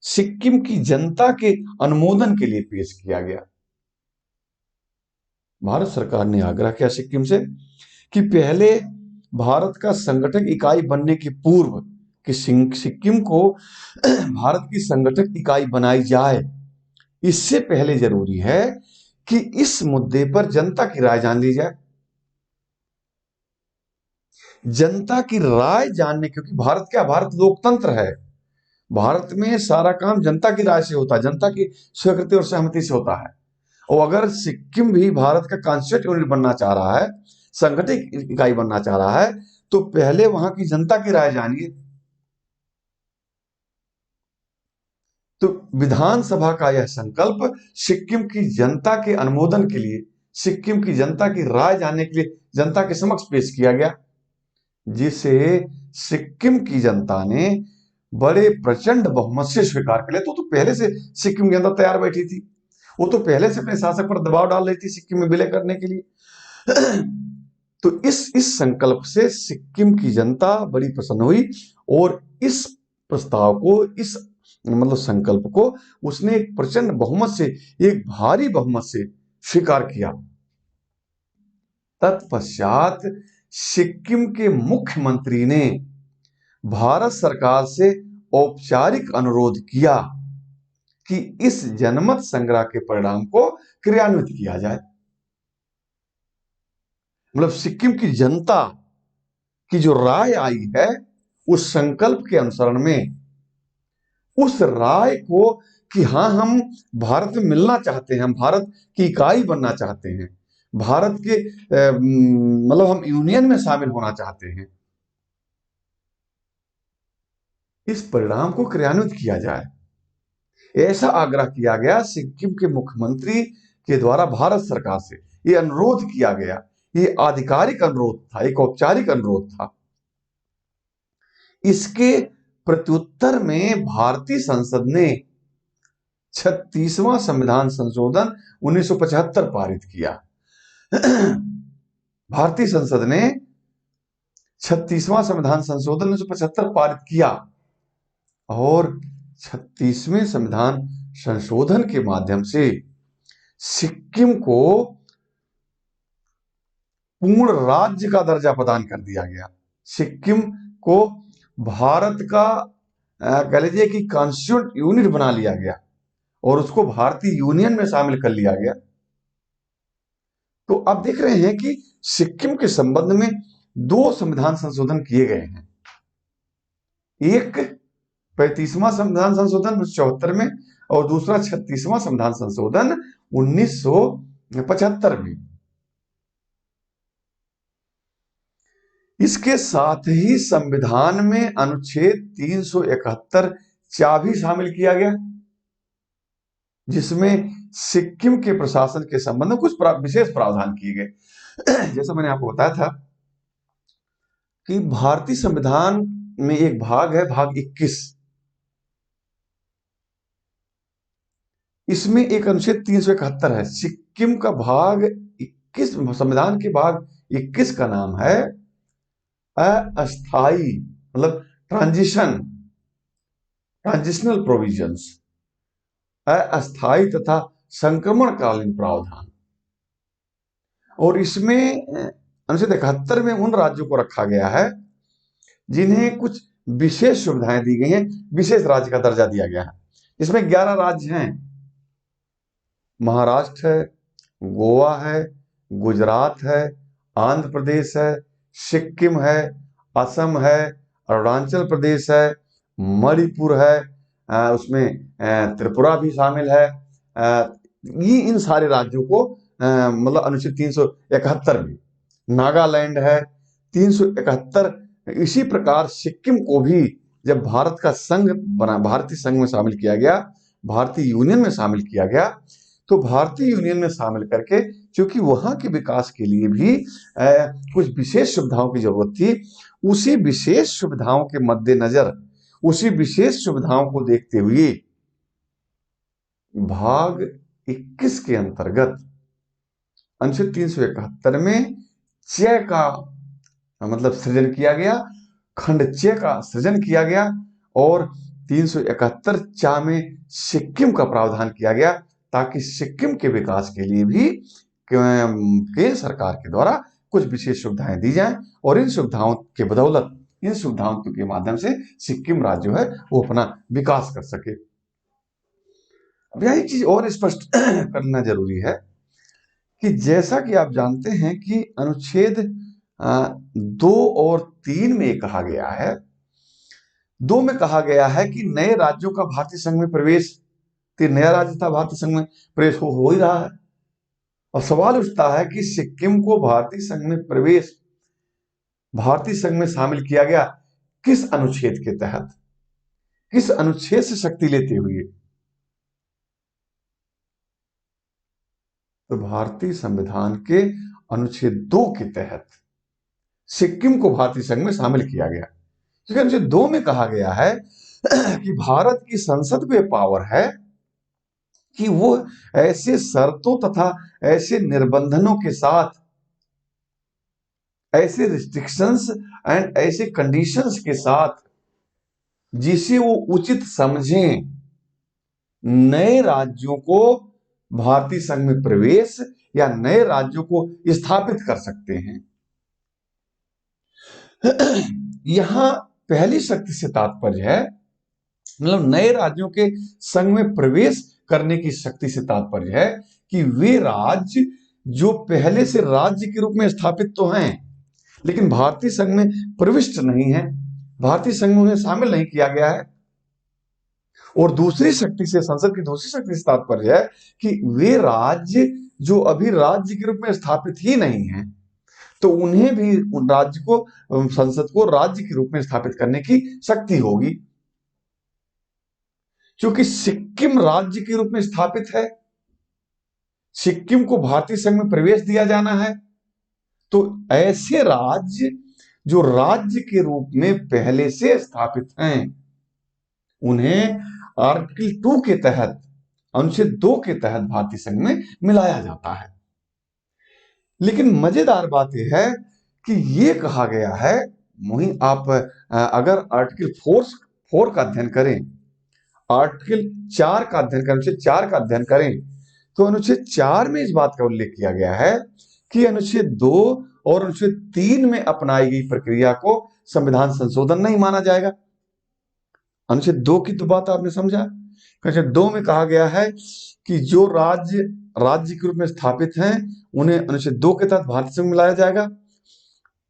सिक्किम की जनता के अनुमोदन के लिए पेश किया गया। भारत सरकार ने आग्रह किया सिक्किम से कि पहले भारत का संगठक इकाई बनने के पूर्व कि सिक्किम को भारत की संगठक इकाई बनाई जाए, इससे पहले जरूरी है कि इस मुद्दे पर जनता की राय जान ली जाए। जनता की राय जानने, क्योंकि भारत लोकतंत्र है, भारत में सारा काम जनता की राय से होता है, जनता की स्वीकृति और सहमति से होता है। और अगर सिक्किम भी भारत का कॉन्स्टिट्यूएंट यूनिट बनना चाह रहा है, संगठित इकाई बनना चाह रहा है, तो पहले वहां की जनता की राय जानिए। तो विधानसभा का यह संकल्प सिक्किम की जनता के अनुमोदन के लिए, सिक्किम की जनता की राय जानने के लिए जनता के समक्ष पेश किया गया, जिसे सिक्किम की जनता ने बड़े प्रचंड बहुमत से स्वीकार कर लिया। तो पहले से सिक्किम के अंदर तैयार बैठी थी, वो तो पहले से अपने शासक पर दबाव डाल रही थी सिक्किम में विलय करने के लिए। तो इस संकल्प से सिक्किम की जनता बड़ी प्रसन्न हुई और इस प्रस्ताव को, इस मतलब संकल्प को उसने एक प्रचंड बहुमत से, एक भारी बहुमत से स्वीकार किया। तत्पश्चात सिक्किम के मुख्यमंत्री ने भारत सरकार से औपचारिक अनुरोध किया कि इस जनमत संग्रह के परिणाम को क्रियान्वित किया जाए। मतलब सिक्किम की जनता की जो राय आई है, उस संकल्प के अनुसरण में, उस राय को कि हाँ हम भारत में मिलना चाहते हैं, हम भारत की इकाई बनना चाहते हैं, भारत के मतलब हम यूनियन में शामिल होना चाहते हैं, इस परिणाम को क्रियान्वित किया जाए, ऐसा आग्रह किया गया सिक्किम के मुख्यमंत्री के द्वारा भारत सरकार से। यह अनुरोध किया गया, ये आधिकारिक अनुरोध था, एक औपचारिक अनुरोध था। इसके प्रत्युत्तर में भारतीय संसद ने 36वां संविधान संशोधन 1975 पारित किया। भारतीय संसद ने 36वां संविधान संशोधन 1975 पारित किया और 36वें संविधान संशोधन के माध्यम से सिक्किम को पूर्ण राज्य का दर्जा प्रदान कर दिया गया। सिक्किम को भारत का कह लीजिए कि कॉन्स्टिट्यूएंट यूनिट बना लिया गया और उसको भारतीय यूनियन में शामिल कर लिया गया। तो आप देख रहे हैं कि सिक्किम के संबंध में 2 संविधान संशोधन किए गए हैं। एक 35वां संविधान संशोधन 1974 में और दूसरा 36वां संविधान संशोधन 1975 में। इसके साथ ही संविधान में अनुच्छेद 371 भी शामिल किया गया, जिसमें सिक्किम के प्रशासन के संबंध में कुछ विशेष प्रावधान किए गए। जैसा मैंने आपको बताया था कि भारतीय संविधान में एक भाग है, भाग 21, इसमें एक अनुच्छेद 371 है। सिक्किम का भाग 21, संविधान के भाग 21 का नाम है अस्थाई, मतलब ट्रांजिशनल प्रोविजंस, अस्थाई तथा संक्रमणकालीन प्रावधान। और इसमें अनुच्छेद 71 में उन राज्यों को रखा गया है जिन्हें कुछ विशेष सुविधाएं दी गई हैं, विशेष राज्य का दर्जा दिया गया है। इसमें 11 राज्य हैं, महाराष्ट्र है, गोवा है, गुजरात है, आंध्र प्रदेश है, सिक्किम है, असम है, अरुणाचल प्रदेश है, मणिपुर है, उसमें त्रिपुरा भी शामिल है। ये इन सारे राज्यों को मतलब अनुच्छेद 371 में, नागालैंड है 371। इसी प्रकार सिक्किम को भी जब भारत का संघ बना, भारतीय संघ में शामिल किया गया, भारतीय यूनियन में शामिल किया गया, तो भारतीय यूनियन में शामिल करके क्योंकि वहां के विकास के लिए भी कुछ विशेष सुविधाओं की जरूरत थी, उसी विशेष सुविधाओं के मद्देनजर, उसी विशेष सुविधाओं को देखते हुए भाग 21 के अंतर्गत अनुच्छेद 371 में च का मतलब सृजन किया गया, खंड च का सृजन किया गया और 371 चा में सिक्किम का प्रावधान किया गया, ताकि सिक्किम के विकास के लिए भी केंद्र सरकार के द्वारा कुछ विशेष सुविधाएं दी जाएं और इन सुविधाओं के बदौलत, इन सुविधाओं के माध्यम से सिक्किम राज्य जो है वो अपना विकास कर सके। अब यह एक चीज और स्पष्ट करना जरूरी है कि जैसा कि आप जानते हैं कि अनुच्छेद 2 और 3 में कहा गया है, 2 में कहा गया है कि नए राज्यों का भारतीय संघ में प्रवेश, नया राज्य था भारतीय संघ में प्रवेश हो ही रहा है। और सवाल उठता है कि सिक्किम को भारतीय संघ में प्रवेश, भारतीय संघ में शामिल किया गया किस अनुच्छेद के तहत, किस अनुच्छेद से शक्ति लेते हुए? तो भारतीय संविधान के अनुच्छेद 2 के तहत सिक्किम को भारतीय संघ में शामिल किया गया। क्योंकि अनुच्छेद 2 में कहा गया है कि भारत की संसद को यह पावर है कि वो ऐसे शर्तों तथा ऐसे निर्बंधनों के साथ, ऐसे रिस्ट्रिक्शंस एंड ऐसे कंडीशंस के साथ जिसे वो उचित समझें, नए राज्यों को भारतीय संघ में प्रवेश या नए राज्यों को स्थापित कर सकते हैं। यहां पहली शक्ति से तात्पर्य है, मतलब नए राज्यों के संघ में प्रवेश करने की शक्ति से तात्पर्य है कि वे राज्य जो पहले से राज्य के रूप में स्थापित तो हैं लेकिन भारतीय संघ में प्रविष्ट नहीं है, भारतीय संघ में उन्हें शामिल नहीं किया गया है। और दूसरी शक्ति से, संसद की दूसरी शक्ति से तात्पर्य है कि वे राज्य जो अभी राज्य के रूप में स्थापित ही नहीं है, तो उन्हें भी उन राज्य को, संसद को राज्य के रूप में स्थापित करने की शक्ति होगी। क्योंकि सिक्किम राज्य के रूप में स्थापित है, सिक्किम को भारतीय संघ में प्रवेश दिया जाना है, तो ऐसे राज्य जो राज्य के रूप में पहले से स्थापित हैं उन्हें आर्टिकल 2 के तहत, अनुच्छेद 2 के तहत भारतीय संघ में मिलाया जाता है। लेकिन मजेदार बात यह है कि यह कहा गया है, वहीं आप अगर आर्टिकल 4 का अध्ययन करें, आर्टिकल 4 का अध्ययन करें, अनुच्छेद 4 का अध्ययन करें, तो अनुच्छेद 4 में इस बात का उल्लेख किया गया है कि अनुच्छेद 2 और अनुच्छेद 3 में अपनाई गई प्रक्रिया को संविधान संशोधन नहीं माना जाएगा। अनुच्छेद 2 की तो बात आपने समझा। अनुच्छेद 2 में कहा गया है कि जो राज्य के रूप में स्थापित हैं उन्हें अनुच्छेद 2 के तहत भारतीय संघ में लाया जाएगा।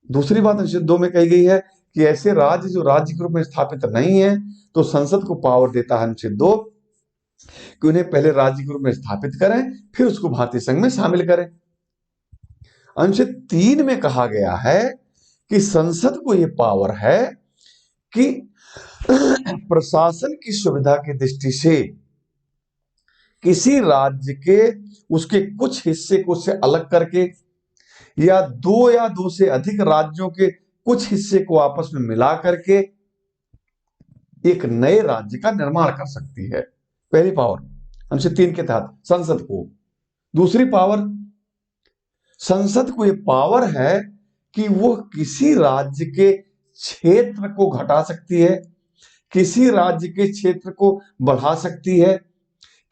दूसरी बात अनुच्छेद 2 में कही गई है कि ऐसे राज्य जो राज्य के रूप में स्थापित नहीं है, तो संसद को पावर देता है अनुच्छेद 2 कि उन्हें पहले राज्य के रूप में स्थापित करें, फिर उसको भारतीय संघ में शामिल करें। अनुच्छेद 3 में कहा गया है कि संसद को यह पावर है कि प्रशासन की सुविधा की दृष्टि से किसी राज्य के उसके कुछ हिस्से को से अलग करके या दो से अधिक राज्यों के कुछ हिस्से को आपस में मिला करके एक नए राज्य का निर्माण कर सकती है। पहली पावर अनुच्छेद 3 के तहत संसद को। दूसरी पावर, संसद को यह पावर है कि वो किसी राज्य के क्षेत्र को घटा सकती है, किसी राज्य के क्षेत्र को बढ़ा सकती है,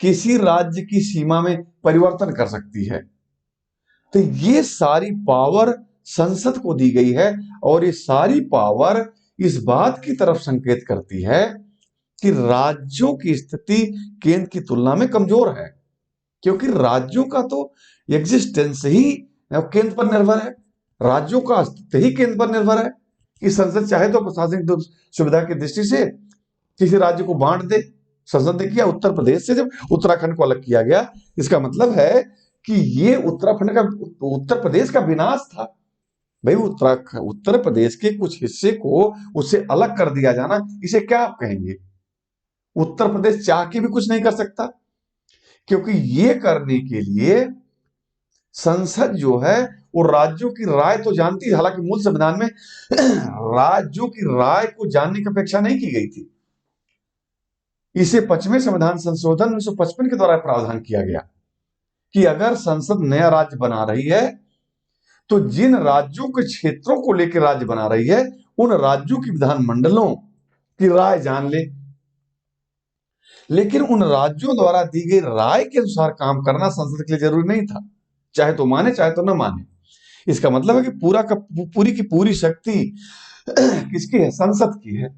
किसी राज्य की सीमा में परिवर्तन कर सकती है। तो ये सारी पावर संसद को दी गई है और ये सारी पावर इस बात की तरफ संकेत करती है कि राज्यों की स्थिति केंद्र की तुलना में कमजोर है, क्योंकि राज्यों का तो एग्जिस्टेंस ही केंद्र पर निर्भर है, राज्यों का अस्तित्व ही केंद्र पर निर्भर है कि संसद चाहे तो प्रशासनिक सुविधा की दृष्टि से किसी राज्य को बांट दे, संसद ने किया। उत्तर प्रदेश से जब उत्तराखंड को अलग किया गया, इसका मतलब है कि ये उत्तराखंड का, उत्तर प्रदेश का विनाश था। भाई उत्तर प्रदेश के कुछ हिस्से को उससे अलग कर दिया जाना, इसे क्या आप कहेंगे? उत्तर प्रदेश चाह के भी कुछ नहीं कर सकता, क्योंकि ये करने के लिए संसद जो है वो राज्यों की राय तो जानती है। हालांकि मूल संविधान में राज्यों की राय को जानने की अपेक्षा नहीं की गई थी। इसे 25वें संविधान संशोधन 1955 के द्वारा प्रावधान किया गया कि अगर संसद नया राज्य बना रही है तो जिन राज्यों के क्षेत्रों को लेकर राज्य बना रही है उन राज्यों की विधानमंडलों की राय जान ले। लेकिन उन राज्यों द्वारा दी गई राय के अनुसार काम करना संसद के लिए जरूरी नहीं था, चाहे तो माने चाहे तो न माने। इसका मतलब है कि पूरी की पूरी शक्ति किसकी है? संसद की है।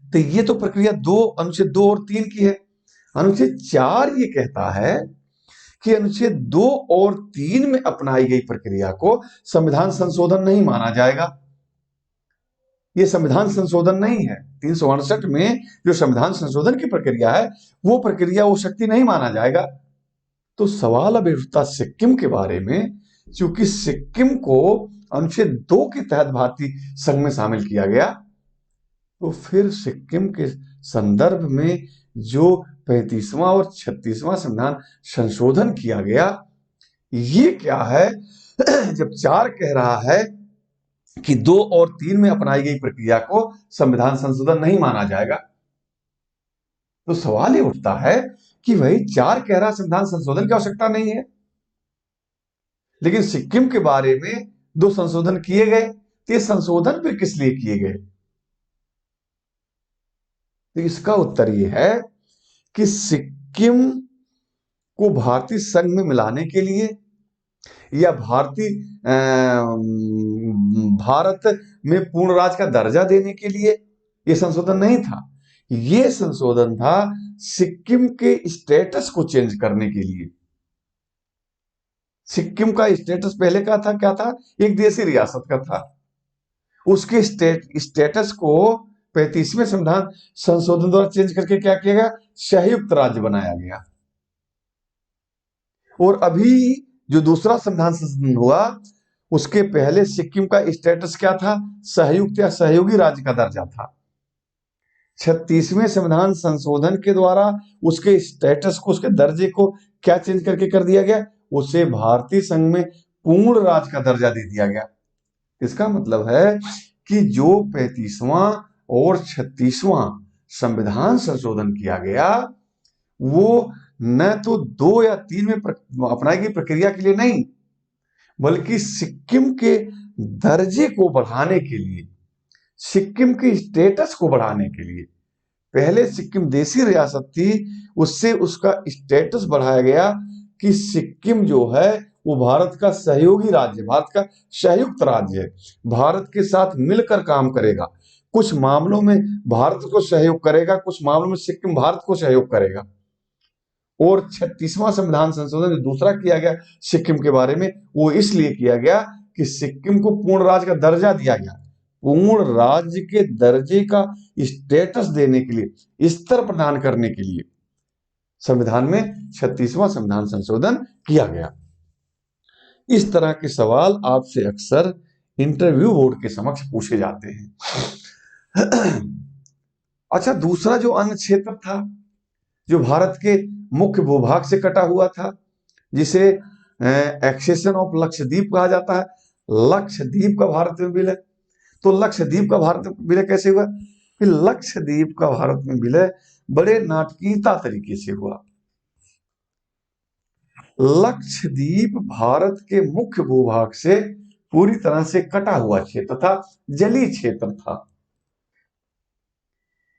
तो ये तो प्रक्रिया अनुच्छेद 2 और 3 की है। अनुच्छेद 4 ये कहता है कि अनुच्छेद 2 और 3 में अपनाई गई प्रक्रिया को संविधान संशोधन नहीं माना जाएगा। ये संविधान संशोधन नहीं है। 368 में जो संविधान संशोधन की प्रक्रिया है वो प्रक्रिया, वो शक्ति नहीं माना जाएगा। तो सवाल अब उठता सिक्किम के बारे में, क्योंकि सिक्किम को अनुच्छेद 2 के तहत भारतीय संघ में शामिल किया गया, तो फिर सिक्किम के संदर्भ में जो 35वां और 36वां संविधान संशोधन किया गया, ये क्या है? जब 4 कह रहा है कि 2 और 3 में अपनाई गई प्रक्रिया को संविधान संशोधन नहीं माना जाएगा, तो सवाल ये उठता है कि भाई 4 कह रहा संविधान संशोधन की आवश्यकता नहीं है, लेकिन सिक्किम के बारे में 2 संशोधन किए गए, तो ये संशोधन फिर किस लिए किए गए? तो इसका उत्तर ये है कि सिक्किम को भारतीय संघ में मिलाने के लिए या भारत में पूर्ण राज्य का दर्जा देने के लिए यह संशोधन नहीं था। यह संशोधन था सिक्किम के स्टेटस को चेंज करने के लिए। सिक्किम का स्टेटस पहले का था, क्या था? एक देशी रियासत का था। उसके स्टेटस को 35वें संविधान संशोधन द्वारा चेंज करके क्या किया गया? संयुक्त राज्य बनाया गया। और अभी जो दूसरा संविधान संशोधन हुआ, उसके पहले सिक्किम का स्टेटस क्या था? संयुक्त या सहयोगी राज्य का दर्जा था। 36वें संविधान संशोधन के द्वारा उसके स्टेटस को, उसके दर्जे को क्या चेंज करके कर दिया गया? उसे भारतीय संघ में पूर्ण राज्य का दर्जा दे दिया गया। इसका मतलब है कि जो 35वां और 36वां संविधान संशोधन किया गया, वो न तो 2 या 3 में अपनाई गई प्रक्रिया के लिए नहीं, बल्कि सिक्किम के दर्जे को बढ़ाने के लिए, सिक्किम के स्टेटस को बढ़ाने के लिए। पहले सिक्किम देशी रियासत थी, उससे उसका स्टेटस बढ़ाया गया कि सिक्किम जो है वो भारत का सहयोगी राज्य, भारत का संयुक्त राज्य है, भारत के साथ मिलकर काम करेगा। कुछ मामलों में भारत को सहयोग करेगा, कुछ मामलों में सिक्किम भारत को सहयोग करेगा। और 36वां संविधान संशोधन जो दूसरा किया गया सिक्किम के बारे में, वो इसलिए किया गया कि सिक्किम को पूर्ण राज्य का दर्जा दिया गया। पूर्ण राज्य के दर्जे का स्टेटस देने के लिए, स्तर प्रदान करने के लिए संविधान में 36वां संविधान संशोधन किया गया। इस तरह के सवाल आपसे अक्सर इंटरव्यू बोर्ड के समक्ष पूछे जाते हैं। अच्छा, दूसरा जो अन्य क्षेत्र था जो भारत के मुख्य भूभाग से कटा हुआ था, जिसे एक्सेशन ऑफ लक्षद्वीप कहा जाता है, लक्षद्वीप का भारत में विलय। तो लक्षद्वीप का भारत में विलय कैसे हुआ? फिर लक्षद्वीप का भारत में विलय बड़े नाटकीयता तरीके से हुआ। लक्षद्वीप भारत के मुख्य भूभाग से पूरी तरह से कटा हुआ क्षेत्र था, जलीय क्षेत्र था।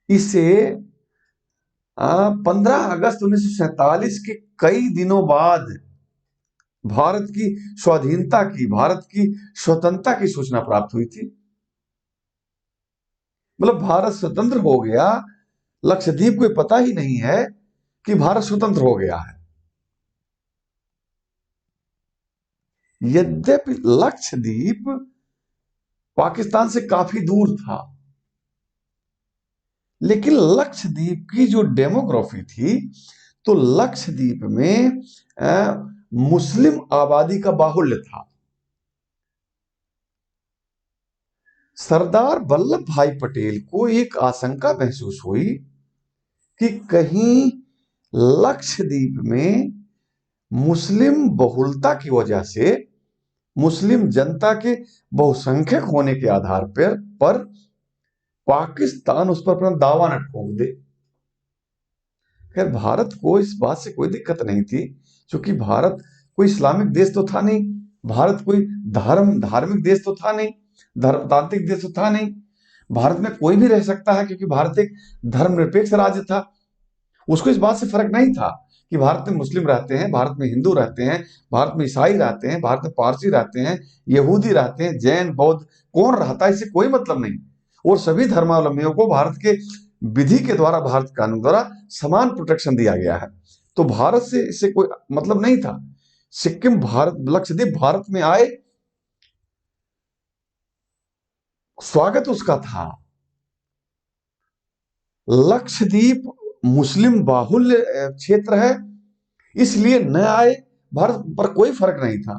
इसे 15 अगस्त 1947 के कई दिनों बाद भारत की स्वाधीनता की, भारत की स्वतंत्रता की सूचना प्राप्त हुई थी। मतलब भारत स्वतंत्र हो गया, लक्षद्वीप को पता ही नहीं है कि भारत स्वतंत्र हो गया है। यद्यपि लक्षद्वीप पाकिस्तान से काफी दूर था, लेकिन लक्षद्वीप की जो डेमोग्राफी थी, तो लक्षद्वीप में मुस्लिम आबादी का बाहुल्य था। सरदार वल्लभ भाई पटेल को एक आशंका महसूस हुई कि कहीं लक्षद्वीप में मुस्लिम बहुलता की वजह से, मुस्लिम जनता के बहुसंख्यक होने के आधार पर पाकिस्तान उस पर अपना दावा न ठोक दे। खैर, भारत को इस बात से कोई दिक्कत नहीं थी, क्योंकि भारत कोई इस्लामिक देश तो था नहीं, भारत कोई धार्मिक देश तो था नहीं, धर्मतांत्रिक देश तो था नहीं। भारत में कोई भी रह सकता है, क्योंकि भारत एक धर्मनिरपेक्ष राज्य था। उसको इस बात से फर्क नहीं था कि भारत में मुस्लिम रहते हैं, भारत में हिंदू रहते हैं, भारत में ईसाई रहते हैं, भारत में पारसी रहते हैं, यहूदी रहते हैं, जैन, बौद्ध, कौन रहता है, इससे कोई मतलब नहीं। और सभी धर्मावलंबियों को भारत के विधि के द्वारा, भारत कानून द्वारा समान प्रोटेक्शन दिया गया है। तो भारत से इससे कोई मतलब नहीं था। सिक्किम भारत, लक्षद्वीप भारत में आए, स्वागत उसका था। लक्षद्वीप मुस्लिम बाहुल्य क्षेत्र है, इसलिए न आए, भारत पर कोई फर्क नहीं था।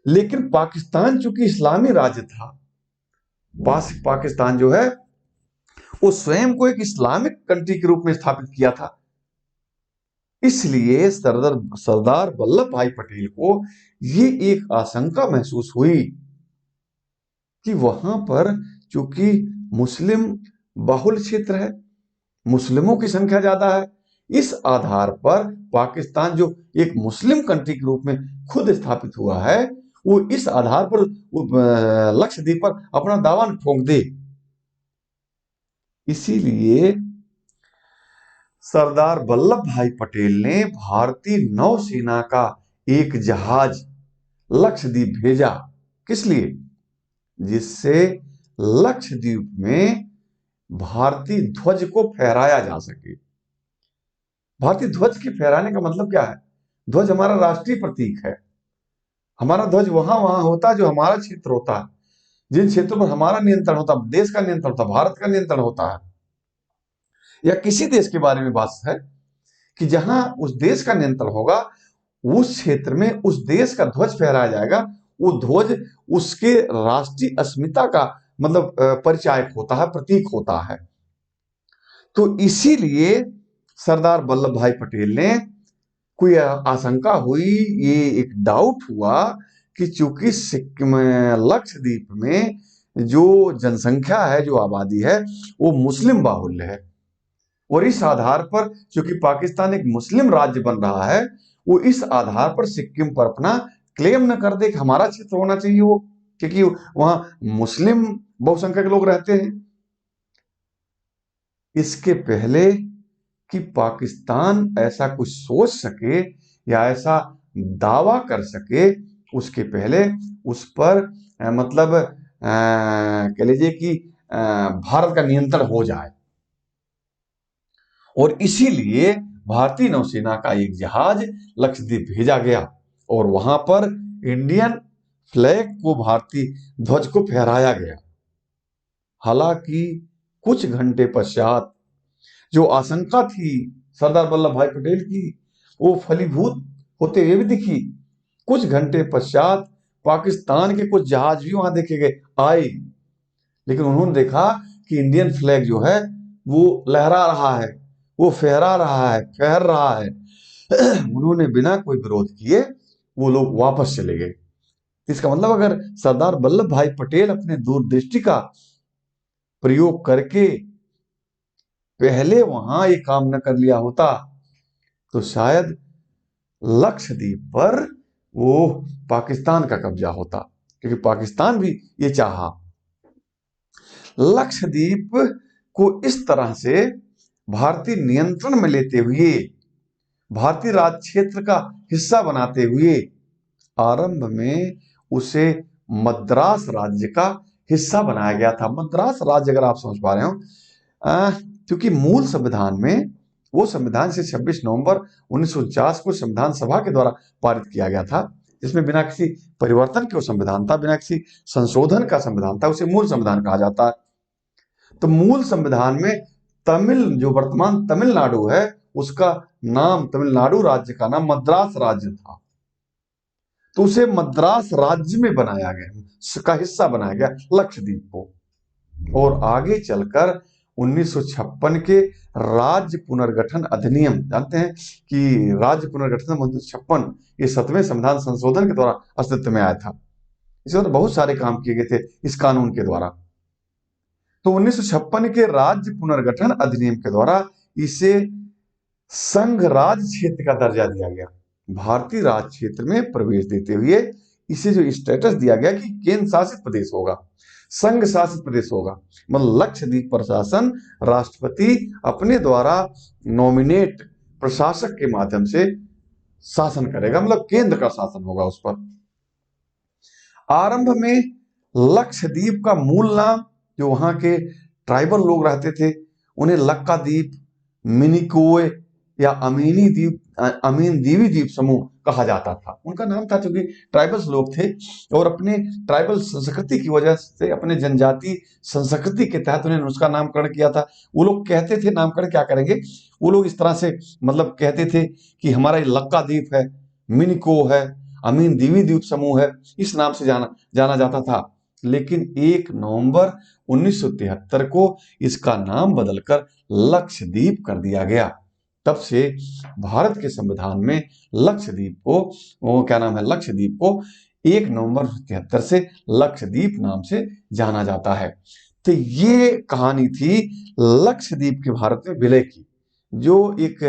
लेकिन पाकिस्तान चूंकि इस्लामी राज्य था, पाकिस्तान जो है वो स्वयं को एक इस्लामिक कंट्री के रूप में स्थापित किया था। इसलिए सरदार वल्लभ भाई पटेल को ये एक आशंका महसूस हुई कि वहां पर चूंकि मुस्लिम बाहुल क्षेत्र है, मुस्लिमों की संख्या ज्यादा है, इस आधार पर पाकिस्तान जो एक मुस्लिम कंट्री के रूप में खुद स्थापित हुआ है, वो इस आधार पर लक्षद्वीप पर अपना दावा ठोक दे। इसीलिए सरदार वल्लभ भाई पटेल ने भारतीय नौसेना का एक जहाज लक्षद्वीप भेजा। किस लिए? जिससे लक्षद्वीप में भारतीय ध्वज को फहराया जा सके। भारतीय ध्वज के फहराने का मतलब क्या है? ध्वज हमारा राष्ट्रीय प्रतीक है। हमारा ध्वज वहां वहां होता है जो हमारा क्षेत्र होता है, जिन क्षेत्रों पर हमारा नियंत्रण होता है, देश का नियंत्रण होता है, भारत का नियंत्रण होता है, या किसी देश के बारे में बात है कि जहां उस देश का नियंत्रण होगा, उस क्षेत्र में उस देश का ध्वज फहराया जाएगा। वो ध्वज उसके राष्ट्रीय अस्मिता का मतलब परिचायक होता है, प्रतीक होता है। तो इसीलिए सरदार वल्लभ भाई पटेल ने कोई आशंका हुई, ये एक डाउट हुआ कि चूंकि सिक्किम लक्षद्वीप में जो जनसंख्या है, जो आबादी है, वो मुस्लिम बाहुल्य है, और इस आधार पर चूंकि पाकिस्तान एक मुस्लिम राज्य बन रहा है, वो इस आधार पर सिक्किम पर अपना क्लेम न कर दे कि हमारा क्षेत्र होना चाहिए वो, क्योंकि वहां मुस्लिम बहुसंख्यक लोग रहते हैं। इसके पहले कि पाकिस्तान ऐसा कुछ सोच सके या ऐसा दावा कर सके, उसके पहले उस पर मतलब कह लीजिए कि भारत का नियंत्रण हो जाए। और इसीलिए भारतीय नौसेना का एक जहाज लक्षद्वीप भेजा गया और वहां पर इंडियन फ्लैग को, भारतीय ध्वज को फहराया गया। हालांकि कुछ घंटे पश्चात जो आशंका थी सरदार वल्लभ भाई पटेल की, वो फलीभूत होते हुए भी दिखी। कुछ घंटे पश्चात पाकिस्तान के कुछ जहाज भी वहां देखे गए, आए, लेकिन उन्होंने देखा कि इंडियन फ्लैग जो है वो लहरा रहा है, वो फहरा रहा है, फहर रहा है। उन्होंने बिना कोई विरोध किए वो लोग वापस चले गए। इसका मतलब अगर सरदार वल्लभ भाई पटेल अपने दूरदृष्टि का प्रयोग करके पहले वहां ये काम न कर लिया होता, तो शायद लक्षद्वीप पर वो पाकिस्तान का कब्जा होता, क्योंकि पाकिस्तान भी ये चाहा। लक्षद्वीप को इस तरह से भारतीय नियंत्रण में लेते हुए, भारतीय राज क्षेत्र का हिस्सा बनाते हुए, आरंभ में उसे मद्रास राज्य का हिस्सा बनाया गया था। मद्रास राज्य, अगर आप समझ पा रहे हो, क्योंकि मूल संविधान में, वो संविधान से 26 नवंबर 1949 को संविधान सभा के द्वारा पारित किया गया था, जिसमें बिना किसी परिवर्तन के वो संविधान था, बिना किसी संशोधन का संविधान था, उसे मूल संविधान कहा जाता है। तो मूल संविधान में तमिल, जो वर्तमान तमिलनाडु है, उसका नाम, तमिलनाडु राज्य का नाम मद्रास राज्य था। तो उसे मद्रास राज्य में बनाया गया, का हिस्सा बनाया गया लक्षद्वीप को। और आगे चलकर 1956 के राज्य पुनर्गठन अधिनियम, जानते हैं कि राज्य पुनर्गठन 1956 ये 7वें संविधान संशोधन के द्वारा अस्तित्व में आया था। इसमें तो बहुत सारे काम किए गए थे इस कानून के द्वारा। तो 1956 के राज्य पुनर्गठन अधिनियम के द्वारा इसे संघ राज्य क्षेत्र का दर्जा दिया गया। भारतीय राज्य क्षेत्र में प्रवेश देते हुए इसे जो स्टेटस दिया गया कि केंद्र शासित प्रदेश होगा, संघ शासित प्रदेश होगा। मतलब लक्षद्वीप प्रशासन राष्ट्रपति अपने द्वारा नॉमिनेट प्रशासक के माध्यम से शासन करेगा, मतलब केंद्र का शासन होगा उस पर। आरंभ में लक्षद्वीप का मूल नाम, जो वहां के ट्राइबल लोग रहते थे, उन्हें लक्काद्वीप, मिनिकोय या अमीनी द्वीप, अमीन दीवी द्वीप समूह कहा जाता था। उनका नाम था क्योंकि ट्राइबल्स लोग थे और अपने ट्राइबल संस्कृति की वजह से, अपने जनजाति संस्कृति के तहत उन्हें उसका नामकरण किया था। वो लोग कहते थे, नामकरण क्या करेंगे, वो लोग इस तरह से मतलब कहते थे कि हमारा ये लक्काद्वीप है, मिनिको है, अमीन दीवी द्वीप समूह है, इस नाम से जाना जाता था। लेकिन 1 नवंबर 1973 को इसका नाम बदलकर लक्षद्वीप कर दिया गया। तब से भारत के संविधान में लक्षद्वीप को, वो क्या नाम है, लक्षद्वीप को 1 नवंबर 1973 से लक्षद्वीप नाम से जाना जाता है। तो ये कहानी थी लक्षद्वीप के भारत में विलय की, जो एक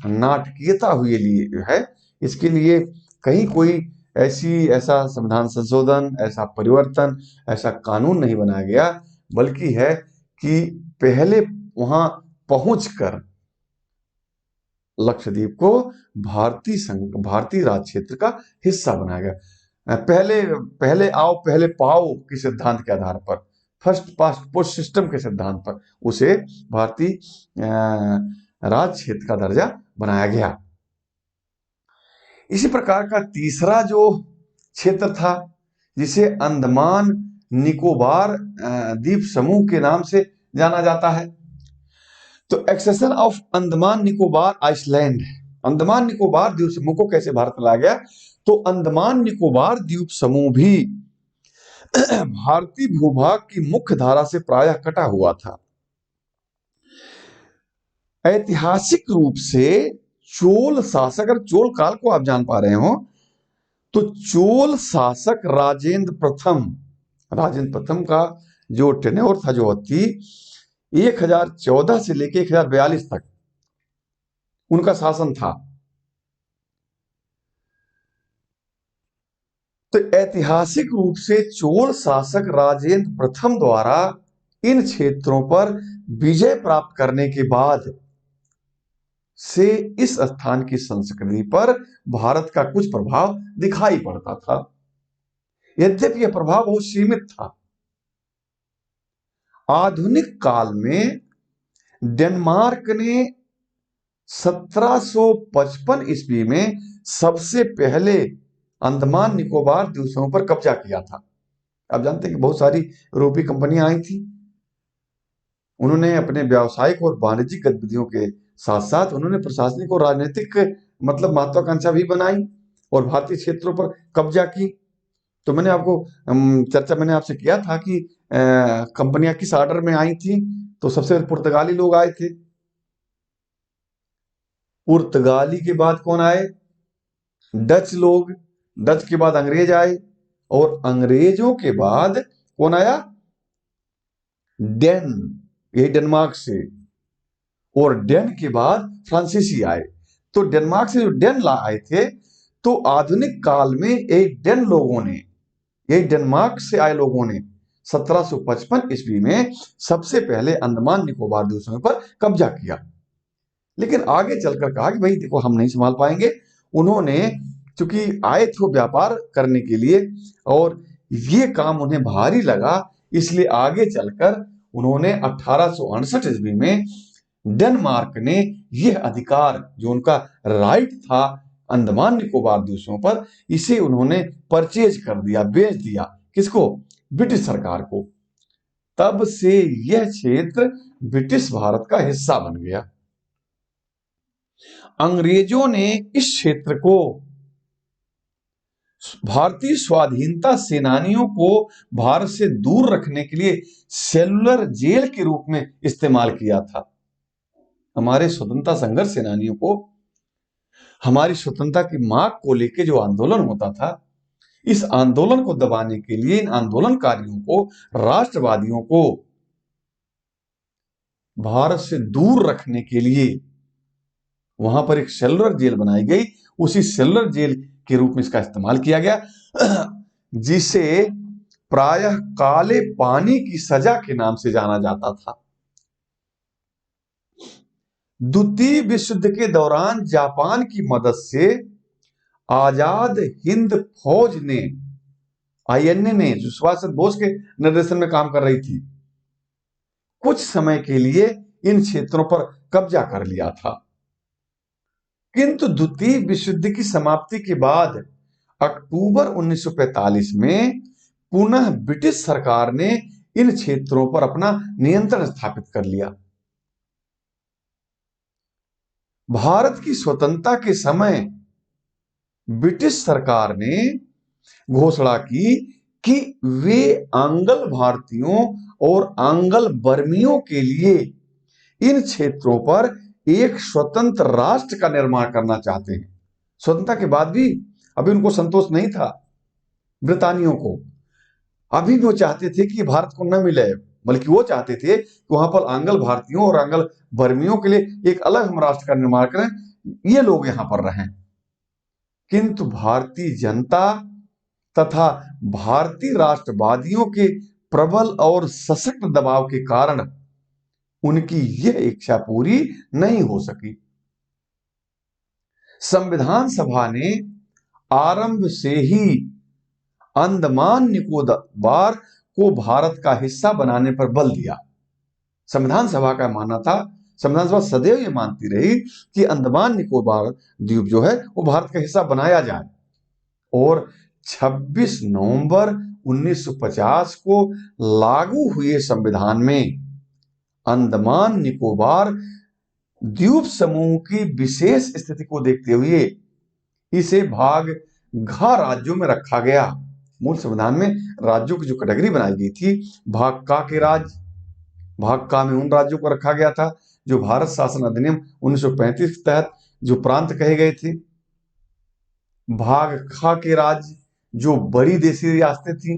नाटकीयता हुई लिए है। इसके लिए कहीं कोई ऐसा संविधान संशोधन, ऐसा परिवर्तन, ऐसा कानून नहीं बनाया गया, बल्कि है कि पहले वहां पहुंचकर लक्षद्वीप को भारतीय राज्य क्षेत्र का हिस्सा बनाया गया। पहले आओ पहले पाओ के सिद्धांत के आधार पर, फर्स्ट पास्ट पोस्ट सिस्टम के सिद्धांत पर उसे भारतीय राज्य क्षेत्र का दर्जा बनाया गया। इसी प्रकार का तीसरा जो क्षेत्र था, जिसे अंडमान निकोबार द्वीप समूह के नाम से जाना जाता है, तो accession of Andaman Nicobar island, Andaman Nicobar द्वीप समूह को कैसे भारत में लाया गया, तो अंडमान निकोबार द्वीप समूह भी भारतीय भूभाग की मुख्य धारा से प्रायः कटा हुआ था। ऐतिहासिक रूप से चोल शासक, अगर चोल काल को आप जान पा रहे हो, तो चोल शासक राजेंद्र प्रथम का जो टेन्योर था, जो अवधि 1014 से लेकर 1042 तक उनका शासन था। तो ऐतिहासिक रूप से चोल शासक राजेंद्र प्रथम द्वारा इन क्षेत्रों पर विजय प्राप्त करने के बाद से इस स्थान की संस्कृति पर भारत का कुछ प्रभाव दिखाई पड़ता था। यद्यपि यह प्रभाव बहुत सीमित था। आधुनिक काल में डेनमार्क ने 1755 ईस्वी में सबसे पहले अंडमान निकोबार द्वीप समूह पर कब्जा किया था। आप जानते हैं कि बहुत सारी यूरोपीय कंपनियां आई थी, उन्होंने अपने व्यावसायिक और वाणिज्यिक गतिविधियों के साथ साथ उन्होंने प्रशासनिक और राजनीतिक मतलब महत्वाकांक्षा भी बनाई और भारतीय क्षेत्रों पर कब्जा की। तो मैंने आपसे किया था कि कंपनियां किस ऑर्डर में आई थी। तो सबसे पहले पुर्तगाली लोग आए थे, पुर्तगाली के बाद कौन आए, डच लोग, डच के बाद अंग्रेज आए और अंग्रेजों के बाद कौन आया, डेन, यही डेनमार्क से, और डेन के बाद फ्रांसीसी आए। तो डेनमार्क से जो डेन आए थे, तो आधुनिक काल में यही डेनमार्क से आए लोगों ने 1755 ईस्वी में सबसे पहले अंडमान निकोबार द्वीप समूह पर कब्जा किया। लेकिन आगे चलकर कहा कि भाई देखो हम नहीं संभाल पाएंगे। उन्होंने चूंकि आए थे व्यापार करने के लिए और ये काम उन्हें भारी लगा, इसलिए आगे चलकर उन्होंने 1868 ईस्वी में डेनमार्क ने यह अधिकार, जो उनका राइट था अंडमान निकोबार द्वीप समूह पर, इसे उन्होंने परचेज कर दिया, बेच दिया। किसको, ब्रिटिश सरकार को। तब से यह क्षेत्र ब्रिटिश भारत का हिस्सा बन गया। अंग्रेजों ने इस क्षेत्र को भारतीय स्वाधीनता सेनानियों को भारत से दूर रखने के लिए सेलुलर जेल के रूप में इस्तेमाल किया था। हमारे स्वतंत्रता संघर्ष सेनानियों को हमारी स्वतंत्रता की मांग को लेकर जो आंदोलन होता था, इस आंदोलन को दबाने के लिए इन आंदोलनकारियों को, राष्ट्रवादियों को भारत से दूर रखने के लिए वहां पर एक सेलुलर जेल बनाई गई। उसी सेलुलर जेल के रूप में इसका इस्तेमाल किया गया, जिसे प्रायः काले पानी की सजा के नाम से जाना जाता था। द्वितीय विश्व युद्ध के दौरान जापान की मदद से आजाद हिंद फौज ने, आईएनए ने, जो सुभाष चंद्र बोस के निर्देशन में काम कर रही थी, कुछ समय के लिए इन क्षेत्रों पर कब्जा कर लिया था। किंतु द्वितीय विश्व युद्ध की समाप्ति के बाद अक्टूबर 1945 में पुनः ब्रिटिश सरकार ने इन क्षेत्रों पर अपना नियंत्रण स्थापित कर लिया। भारत की स्वतंत्रता के समय ब्रिटिश सरकार ने घोषणा की कि वे आंग्ल भारतीयों और आंग्ल बर्मियों के लिए इन क्षेत्रों पर एक स्वतंत्र राष्ट्र का निर्माण करना चाहते हैं। स्वतंत्रता के बाद भी अभी उनको संतोष नहीं था। ब्रितानियों को अभी भी वो चाहते थे कि भारत को न मिले, बल्कि वो चाहते थे कि वहां पर आंग्ल भारतीयों और आंग्ल बर्मियों के लिए एक अलग हम राष्ट्र का निर्माण करें, ये लोग यहां पर रहें। किंतु भारतीय जनता तथा भारतीय राष्ट्रवादियों के प्रबल और सशक्त दबाव के कारण उनकी यह इच्छा पूरी नहीं हो सकी। संविधान सभा ने आरंभ से ही अंडमान निकोबार को भारत का हिस्सा बनाने पर बल दिया। संविधान सभा का मानना था, संविधान सभा सदैव ये मानती रही कि अंडमान निकोबार द्वीप जो है वो भारत का हिस्सा बनाया जाए। और 26 नवंबर 1950 को लागू हुए संविधान में अंडमान निकोबार द्वीप समूह की विशेष स्थिति को देखते हुए इसे भाग घ राज्यों में रखा गया। मूल संविधान में राज्यों की जो कैटेगरी बनाई गई थी, भाग का के राज्य, भाग का में उन राज्यों को रखा गया था जो भारत शासन अधिनियम 1935 के तहत जो प्रांत कहे गए थे। भाग ख के राज्य जो बड़ी देशी रियासतें थी,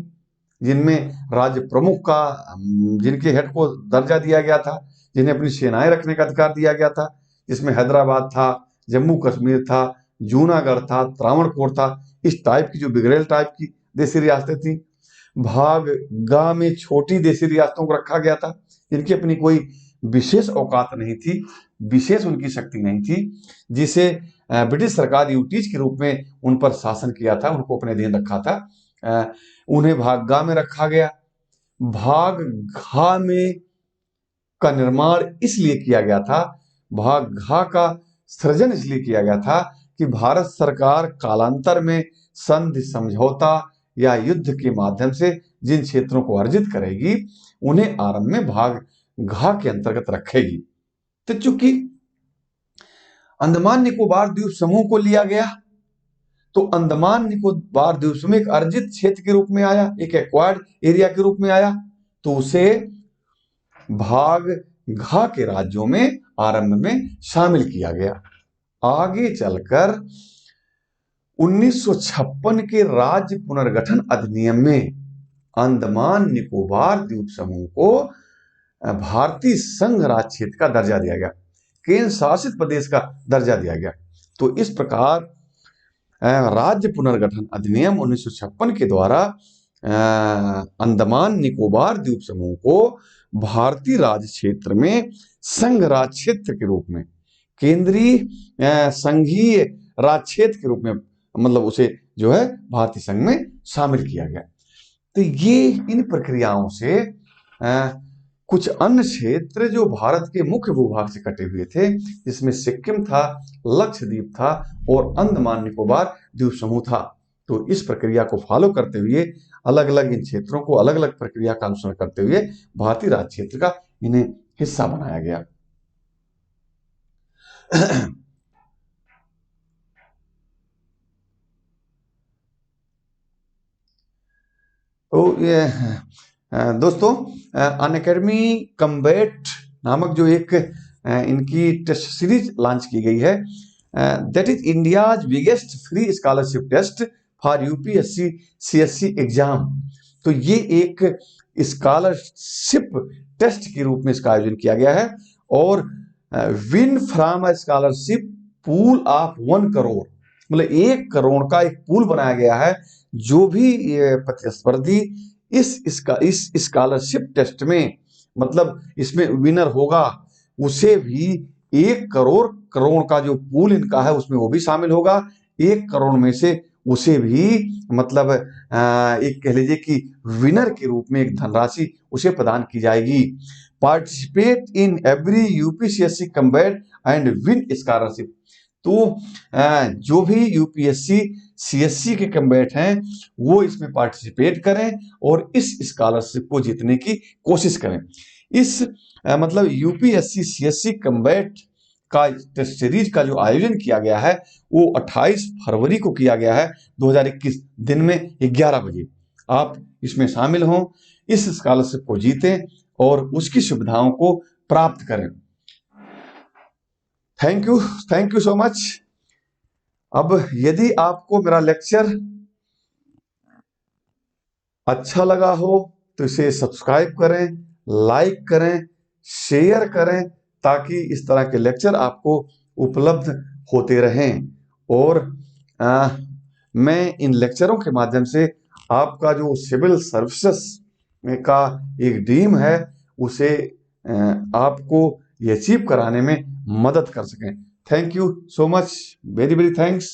जिनमें राज्य प्रमुख का, जिनके हेड को दर्जा दिया गया था, जिन्हें अपनी सेनाएं रखने का अधिकार दिया गया था, जिसमें हैदराबाद था, जम्मू कश्मीर था, जूनागढ़ था, त्रावणकोर था, इस टाइप की जो बिगड़ेल टाइप की देशी रियासतें थी। भाग ग में छोटी देशी रियासतों को रखा गया था, जिनकी अपनी कोई विशेष औकात नहीं थी, विशेष उनकी शक्ति नहीं थी, जिसे ब्रिटिश सरकार यूटीज के रूप में उन पर शासन किया था, उनको अपने अधीन रखा था। उन्हें भाग ग में रखा गया। भाग घ में का निर्माण इसलिए किया गया था, भाग घ का सृजन इसलिए किया गया था कि भारत सरकार कालांतर में संधि, समझौता या युद्ध के माध्यम से जिन क्षेत्रों को अर्जित करेगी उन्हें आरंभ में भाग घ के अंतर्गत रखेगी। तो चूंकि अंडमान निकोबार द्वीप समूह को लिया गया तो अंडमान निकोबार द्वीप समूह एक अर्जित क्षेत्र के रूप में आया, एक एक्वायर्ड एरिया के रूप में आया, तो उसे भाग घ के राज्यों में आरंभ में शामिल किया गया। आगे चलकर 1956 के राज्य पुनर्गठन अधिनियम में अंडमान निकोबार द्वीप समूह को भारतीय संघ राज्य क्षेत्र का दर्जा दिया गया, केंद्र शासित प्रदेश का दर्जा दिया गया। तो इस प्रकार राज्य पुनर्गठन अधिनियम 1956 के द्वारा अंडमान निकोबार द्वीप समूह को भारतीय राज्य क्षेत्र में संघ राज्य क्षेत्र के रूप में, केंद्रीय संघीय राज्य क्षेत्र के रूप में, मतलब उसे जो है भारतीय संघ में शामिल किया गया। तो ये इन प्रक्रियाओं से कुछ अन्य क्षेत्र जो भारत के मुख्य भूभाग से कटे हुए थे, जिसमें सिक्किम था, लक्षद्वीप था और अंडमान निकोबार द्वीप समूह था, तो इस प्रक्रिया को फॉलो करते हुए अलग अलग इन क्षेत्रों को अलग अलग प्रक्रिया का अनुसरण करते हुए भारतीय राज्य क्षेत्र का इन्हें हिस्सा बनाया गया। तो ये दोस्तों, अनअकैडमी कम्बैट नामक जो एक इनकी टेस्ट सीरीज लॉन्च की गई है, that is India's biggest free scholarship test for UPSC CSC exam. तो ये एक स्कॉलरशिप टेस्ट के रूप में इसका आयोजन किया गया है, और win from a scholarship pool of 1 crore, मतलब 1 करोड़ का एक पूल बनाया गया है। जो भी प्रतिस्पर्धी इस स्कॉलरशिप टेस्ट में, मतलब इसमें विनर होगा, उसे भी 1 करोड़ करोड़ का जो पूल इनका है उसमें वो भी शामिल होगा। 1 करोड़ में से उसे भी, मतलब एक कह लीजिए कि विनर के रूप में एक धनराशि उसे प्रदान की जाएगी। Participate in every UPCSC combat and win scholarship. तो जो भी यूपीएससी सीएससी के कैंडिडेट हैं वो इसमें पार्टिसिपेट करें और इस स्कॉलरशिप को जीतने की कोशिश करें। इस मतलब यूपीएससी सीएससी कैंडिडेट का टेस्ट सीरीज का जो आयोजन किया गया है वो 28 फरवरी को किया गया है 2021, दिन में 11 बजे। आप इसमें शामिल हों, इस स्कॉलरशिप को जीतें और उसकी सुविधाओं को प्राप्त करें। Thank you so much. अब यदि आपको मेरा लेक्चर अच्छा लगा हो तो इसे सब्सक्राइब करें, लाइक करें, शेयर करें, ताकि इस तरह के लेक्चर आपको उपलब्ध होते रहें। और मैं इन लेक्चरों के माध्यम से आपका जो सिविल सर्विसेज में का एक ड्रीम है उसे आपको ये अचीव कराने में मदद कर सकें। Thank you so much, very very thanks.